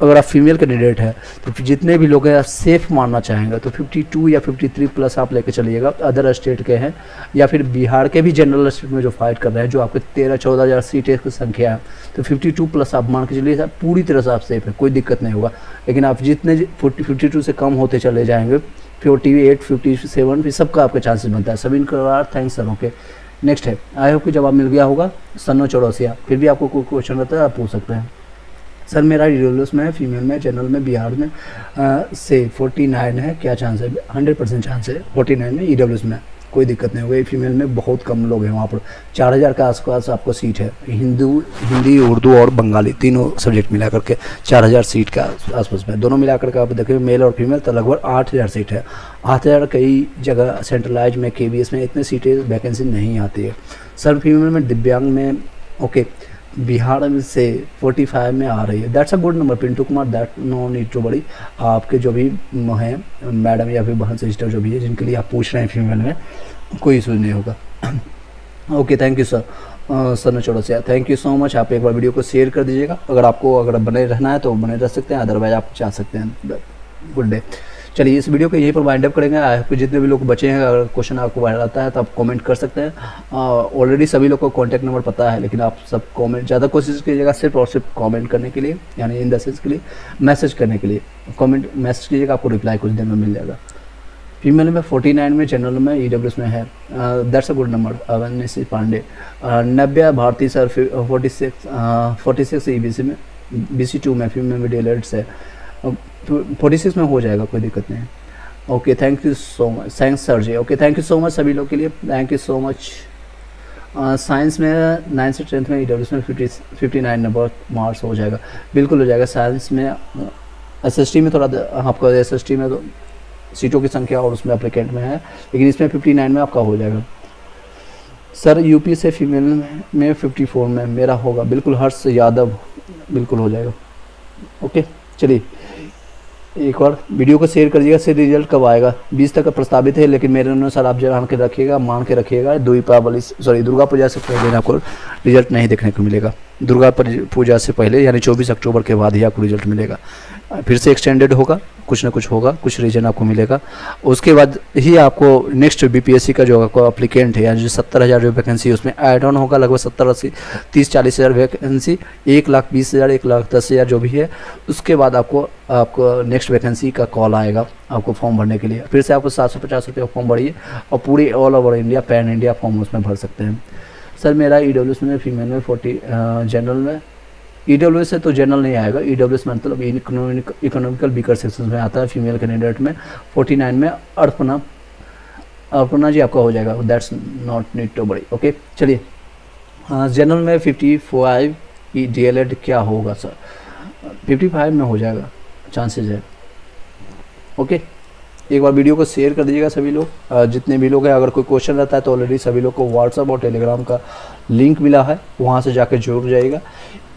अगर आप फीमेल कैंडिडेट है तो जितने भी लोग हैं आप सेफ़ मानना चाहेंगे तो 52 या 53 प्लस आप लेके चलिएगा, अदर स्टेट के हैं या फिर बिहार के भी जनरल स्टेट में जो फाइट कर रहे हैं, जो आपके 13-14 हज़ार सीटें की संख्या है, तो 52 प्लस आप मान के चलिए, पूरी तरह से आप सेफ है, कोई दिक्कत नहीं होगा। लेकिन आप जितने 52 से कम होते चले जाएंगे, 48, 57 फिर सबका आपका चांसेस बनता है। सभी इनका थैंक्स सर, ओके। नेक्स्ट है, आई होप कि जवाब मिल गया होगा। सन्नो चौरसिया, फिर भी आपको कोई क्वेश्चन रहता है आप पूछ सकते हैं। सर मेरा ईडब्ल्यूएस में है, फीमेल में, जनरल में, बिहार में से 49 है, क्या चांस है? 100% चांस है 49 में ईडब्ल्यूएस में, कोई दिक्कत नहीं होगी। फीमेल में बहुत कम लोग हैं वहाँ पर, 4000 के आसपास आपको सीट है, हिंदी उर्दू और बंगाली तीनों सब्जेक्ट मिला करके 4000 सीट के आसपास में, दोनों मिला करके आप देखें मेल और फीमेल तो लगभग 8000 सीट है। 8000 कई जगह सेंट्रलाइज में, KVS में इतने सीटें वैकेंसी नहीं आती है। सर फीमेल में, दिव्यांग में, ओके, बिहार में से 45 में आ रही है, that's a good number Pintu Kumar, that no need to bother. आपके जो भी हैं मैडम या फिर बहन सिस्टर जो भी है जिनके लिए आप पूछ रहे हैं फीमेल में, कोई इशू नहीं होगा। Okay thank you sir, sir Chaurasia thank you so much. आप एक बार वीडियो को शेयर कर दीजिएगा, अगर बने रहना है तो बने रह सकते हैं, अदरवाइज आप जा सकते हैं। Good day. चलिए इस वीडियो को यहीं पर वाइंड अप करेंगे। आपके जितने भी लोग बचे हैं, अगर क्वेश्चन आपको वायरल आता है तो आप कमेंट कर सकते हैं। ऑलरेडी सभी लोग को कॉन्टैक्ट नंबर पता है, लेकिन आप सब कमेंट ज़्यादा कोशिश कीजिएगा सिर्फ और सिर्फ कमेंट करने के लिए, यानी इन द सेंस के लिए मैसेज करने के लिए। कमेंट मैसेज कीजिएगा, आपको रिप्लाई कुछ देर में मिल जाएगा। फीमेल में 49 में, जनरल में, ईडब्ल्यूएस में है, that's a good number. Avanyasi Pandey, Navya Bharti sir 46 EBC में, BC2 में, फीमेल में DLED है, 46 में हो जाएगा, कोई दिक्कत नहीं है। Okay thank you so much, thanks sir ji. Okay thank you so much सभी लोग के लिए, thank you so much. Science में 9 से 10th में, ईडब्ल्यूएस में 59 नंबर मार्क्स हो जाएगा, बिल्कुल हो जाएगा। साइंस में, SST में थोड़ा आपका, SST में तो सीटों की संख्या और उसमें एप्लीकेंट में है, लेकिन इसमें 59 में आपका हो जाएगा। सर यूपी से फीमेल में 54 में मेरा होगा, बिल्कुल हर्ष यादव, बिल्कुल हो जाएगा। ओके चलिए एक और वीडियो को शेयर कर दीजिएगा। सर रिजल्ट कब आएगा? 20 तक का प्रस्तावित है, लेकिन मेरे अनुसार आप जान के रखिएगा, मान के रखिएगा, दुर्गा पूजा से पहले आपको रिजल्ट नहीं देखने को मिलेगा। दुर्गा पूजा से पहले यानी 24 अक्टूबर के बाद ही आपको रिजल्ट मिलेगा। फिर से एक्सटेंडेड होगा, कुछ ना कुछ होगा, कुछ रीजन आपको मिलेगा, उसके बाद ही आपको नेक्स्ट BPSC का जो आपको अप्लीकेंट है, यानी जो 70,000 जो वैकेंसी है उसमें ऐड ऑन होगा, लगभग 70-80 30-40 हज़ार वैकेंसी, 1,20,000 1,10,000 जो भी है, उसके बाद आपको नेक्स्ट वैकेंसी का कॉल आएगा आपको फॉर्म भरने के लिए। फिर से आपको 750 रुपये फॉर्म भरिए और पूरे all over India, pan India form उसमें भर सकते हैं। सर मेरा ईडब्ल्यूएस में, फीमेल में 40, जनरल में, ईडब्ल्यूएस से तो जनरल नहीं आएगा, ईडब्ल्यूएस मतलब इकोनॉमिकल वीकर सेक्शन में आता है। फीमेल कैंडिडेट में 49 में अर्पणा जी आपका हो जाएगा, दैट्स नॉट नीड टू बड़ी। ओके चलिए जनरल में 55 की DLED क्या होगा सर? 55 में हो जाएगा, चांसेस है। ओके एक बार वीडियो को शेयर कर दीजिएगा सभी लोग, जितने भी लोग हैं। अगर कोई क्वेश्चन रहता है तो ऑलरेडी सभी लोग को व्हाट्सअप और टेलीग्राम का लिंक मिला है, वहाँ से जाकर जुड़ जाइएगा।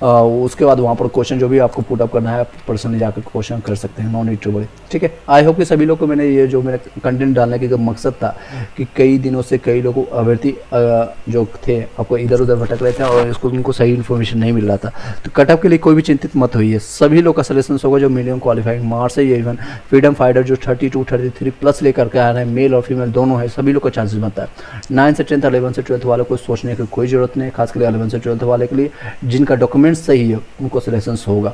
उसके बाद वहाँ पर क्वेश्चन जो भी आपको पुट अप करना है आप पर्सनली जाकर क्वेश्चन कर सकते हैं, नो नीड टू वरी। ठीक है, आई होप कि सभी लोग को मैंने ये जो मेरा कंटेंट डालने का मकसद था कि कई दिनों से कई लोग अभ्यर्थी जो थे आपको इधर उधर भटक रहे थे और इसको उनको सही इन्फॉर्मेशन नहीं मिल रहा था। तो कटअप के लिए कोई भी चिंतित मत होइए, सभी लोग का सलेक्शन होगा जो मीडियम क्वालिफाइंग मार्क्स है। ये इवन फ्रीडम फाइटर जो 32-33 प्लस लेकर के आ रहे हैं, मेल और फीमेल दोनों है, सभी लोग का चांसेस बनता है। 9 से 10th 11 से 12th वालों को सोचने की कोई ज़रूरत नहीं, खासकर 11 से 12th वाले के लिए जिनका डॉक्यूमेंट्स सही है उनको सिलेक्शन होगा।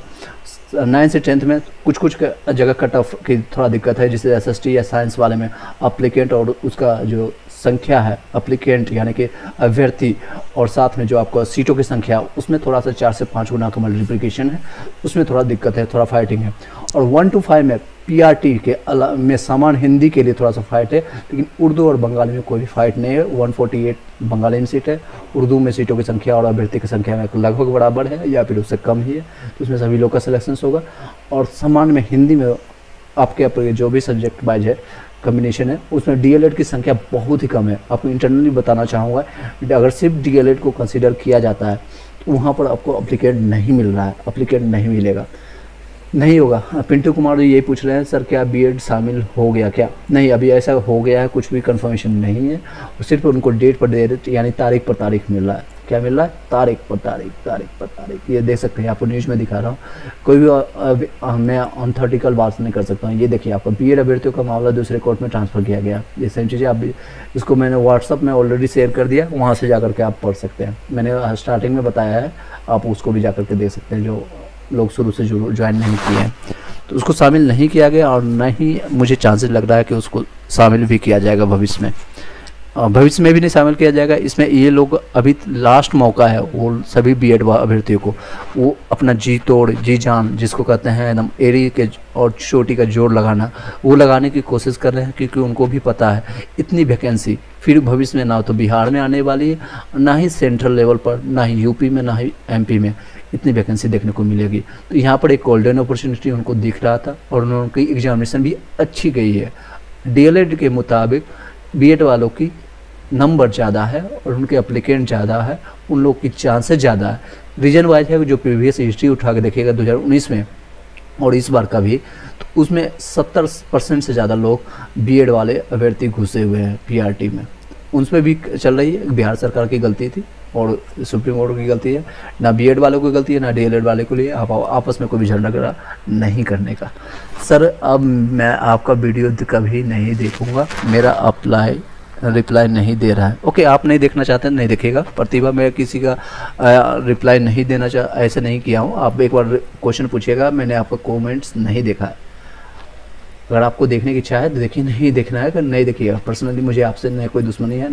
9 से 10th में कुछ जगह कट ऑफ की थोड़ा दिक्कत है, जैसे SST या साइंस वाले में अप्लीकेंट और उसका जो संख्या है अप्लीकेंट यानी कि अभ्यर्थी और साथ में जो आपको सीटों की संख्या उसमें थोड़ा सा 4 से 5 गुना का मल्टीप्लिकेशन है, उसमें थोड़ा दिक्कत है, थोड़ा फाइटिंग है। और 1 to 5 में PRT के में समान हिंदी के लिए थोड़ा सा फाइट है, लेकिन उर्दू और बंगाली में कोई भी फाइट नहीं है। 148 बंगाली में सीट है, उर्दू में सीटों की संख्या और अभ्यर्थी की संख्या में लगभग बराबर है या फिर उससे कम ही है, तो उसमें सभी लोग का सिलेक्शन होगा। और समान में हिंदी में आपके जो भी सब्जेक्ट वाइज है कम्बिनेशन है, उसमें DLED की संख्या बहुत ही कम है। आपको इंटरनली बताना चाहूँगा, अगर सिर्फ DLED को कंसीडर किया जाता है तो वहाँ पर आपको अप्लीकेंट नहीं मिल रहा है, अप्लीकेंट नहीं मिलेगा, नहीं होगा। पिंटू कुमार जी यही पूछ रहे हैं सर क्या BEd शामिल हो गया क्या? नहीं, अभी ऐसा हो गया है, कुछ भी कंफर्मेशन नहीं है, सिर्फ उनको डेट पर डेट यानी तारीख पर तारीख मिल रहा है। क्या मिल रहा है? तारीख पर तारीख। ये देख सकते हैं, आपको न्यूज़ में दिखा रहा हूँ। कोई भी मैं अनथॉरिटिकल बात नहीं कर सकता हूँ। ये देखिए आपका BEd अभ्यर्थियों का मामला दूसरे कोर्ट में ट्रांसफ़र किया गया। ये सेम चीज़ें आप इसको मैंने व्हाट्सअप में ऑलरेडी शेयर कर दिया, वहाँ से जाकर के आप पढ़ सकते हैं। मैंने स्टार्टिंग में बताया है, आप उसको भी जाकर के देख सकते हैं जो लोग शुरू से ज्वाइन नहीं किए हैं। तो उसको शामिल नहीं किया गया और न ही मुझे चांसेस लग रहा है कि उसको शामिल भी किया जाएगा भविष्य में। भविष्य में भी नहीं शामिल किया जाएगा इसमें। ये लोग अभी लास्ट मौका है वो सभी बीएड अभ्यर्थियों को, वो अपना जी तोड़ जी जान जिसको कहते हैं एकदम एड़ी के और चोटी का जोड़ लगाना, वो लगाने की कोशिश कर रहे हैं, क्योंकि उनको भी पता है इतनी वैकेंसी फिर भविष्य में ना तो बिहार में आने वाली है, ना ही सेंट्रल लेवल पर, ना ही यूपी में, ना ही एमपी में इतनी वैकेंसी देखने को मिलेगी। तो यहाँ पर एक गोल्डन अपॉर्चुनिटी उनको दिख रहा था और उनकी एग्जामिनेशन भी अच्छी गई है। डीएलएड के मुताबिक बीएड वालों की नंबर ज़्यादा है और उनके एप्लीकेंट ज़्यादा है, उन लोग की चांसेस ज़्यादा है। रीजन वाइज है जो प्रीवियस हिस्ट्री उठा के देखिएगा 2019 में और इस बार का भी, तो उसमें 70% से ज़्यादा लोग बीएड वाले अभ्यर्थी घुसे हुए हैं पीआरटी में। उनमें भी चल रही है, बिहार सरकार की गलती थी और सुप्रीम कोर्ट की गलती है, ना बीएड वालों की गलती है ना डीएलएड वाले को लिए आप आपस में कोई भी झगड़ा नहीं करने का। सर अब मैं आपका वीडियो कभी नहीं देखूंगा, मेरा रिप्लाई नहीं दे रहा है। ओके, आप नहीं देखना चाहते हैं नहीं देखेगा। प्रतिभा मैं किसी का रिप्लाई नहीं देना ऐसे नहीं किया हूँ। आप एक बार क्वेश्चन पूछिएगा, मैंने आपका कमेंट्स नहीं देखा है। अगर आपको देखने की इच्छा है तो देखिए, नहीं देखना है अगर नहीं देखिएगा। पर्सनली मुझे आपसे न कोई दुश्मनी है,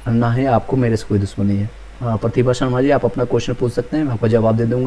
ना ही आपको मेरे से कोई दुश्मनी है। प्रतिभा शर्मा जी आप अपना क्वेश्चन पूछ सकते हैं, मैं आपको जवाब दे दूँगा।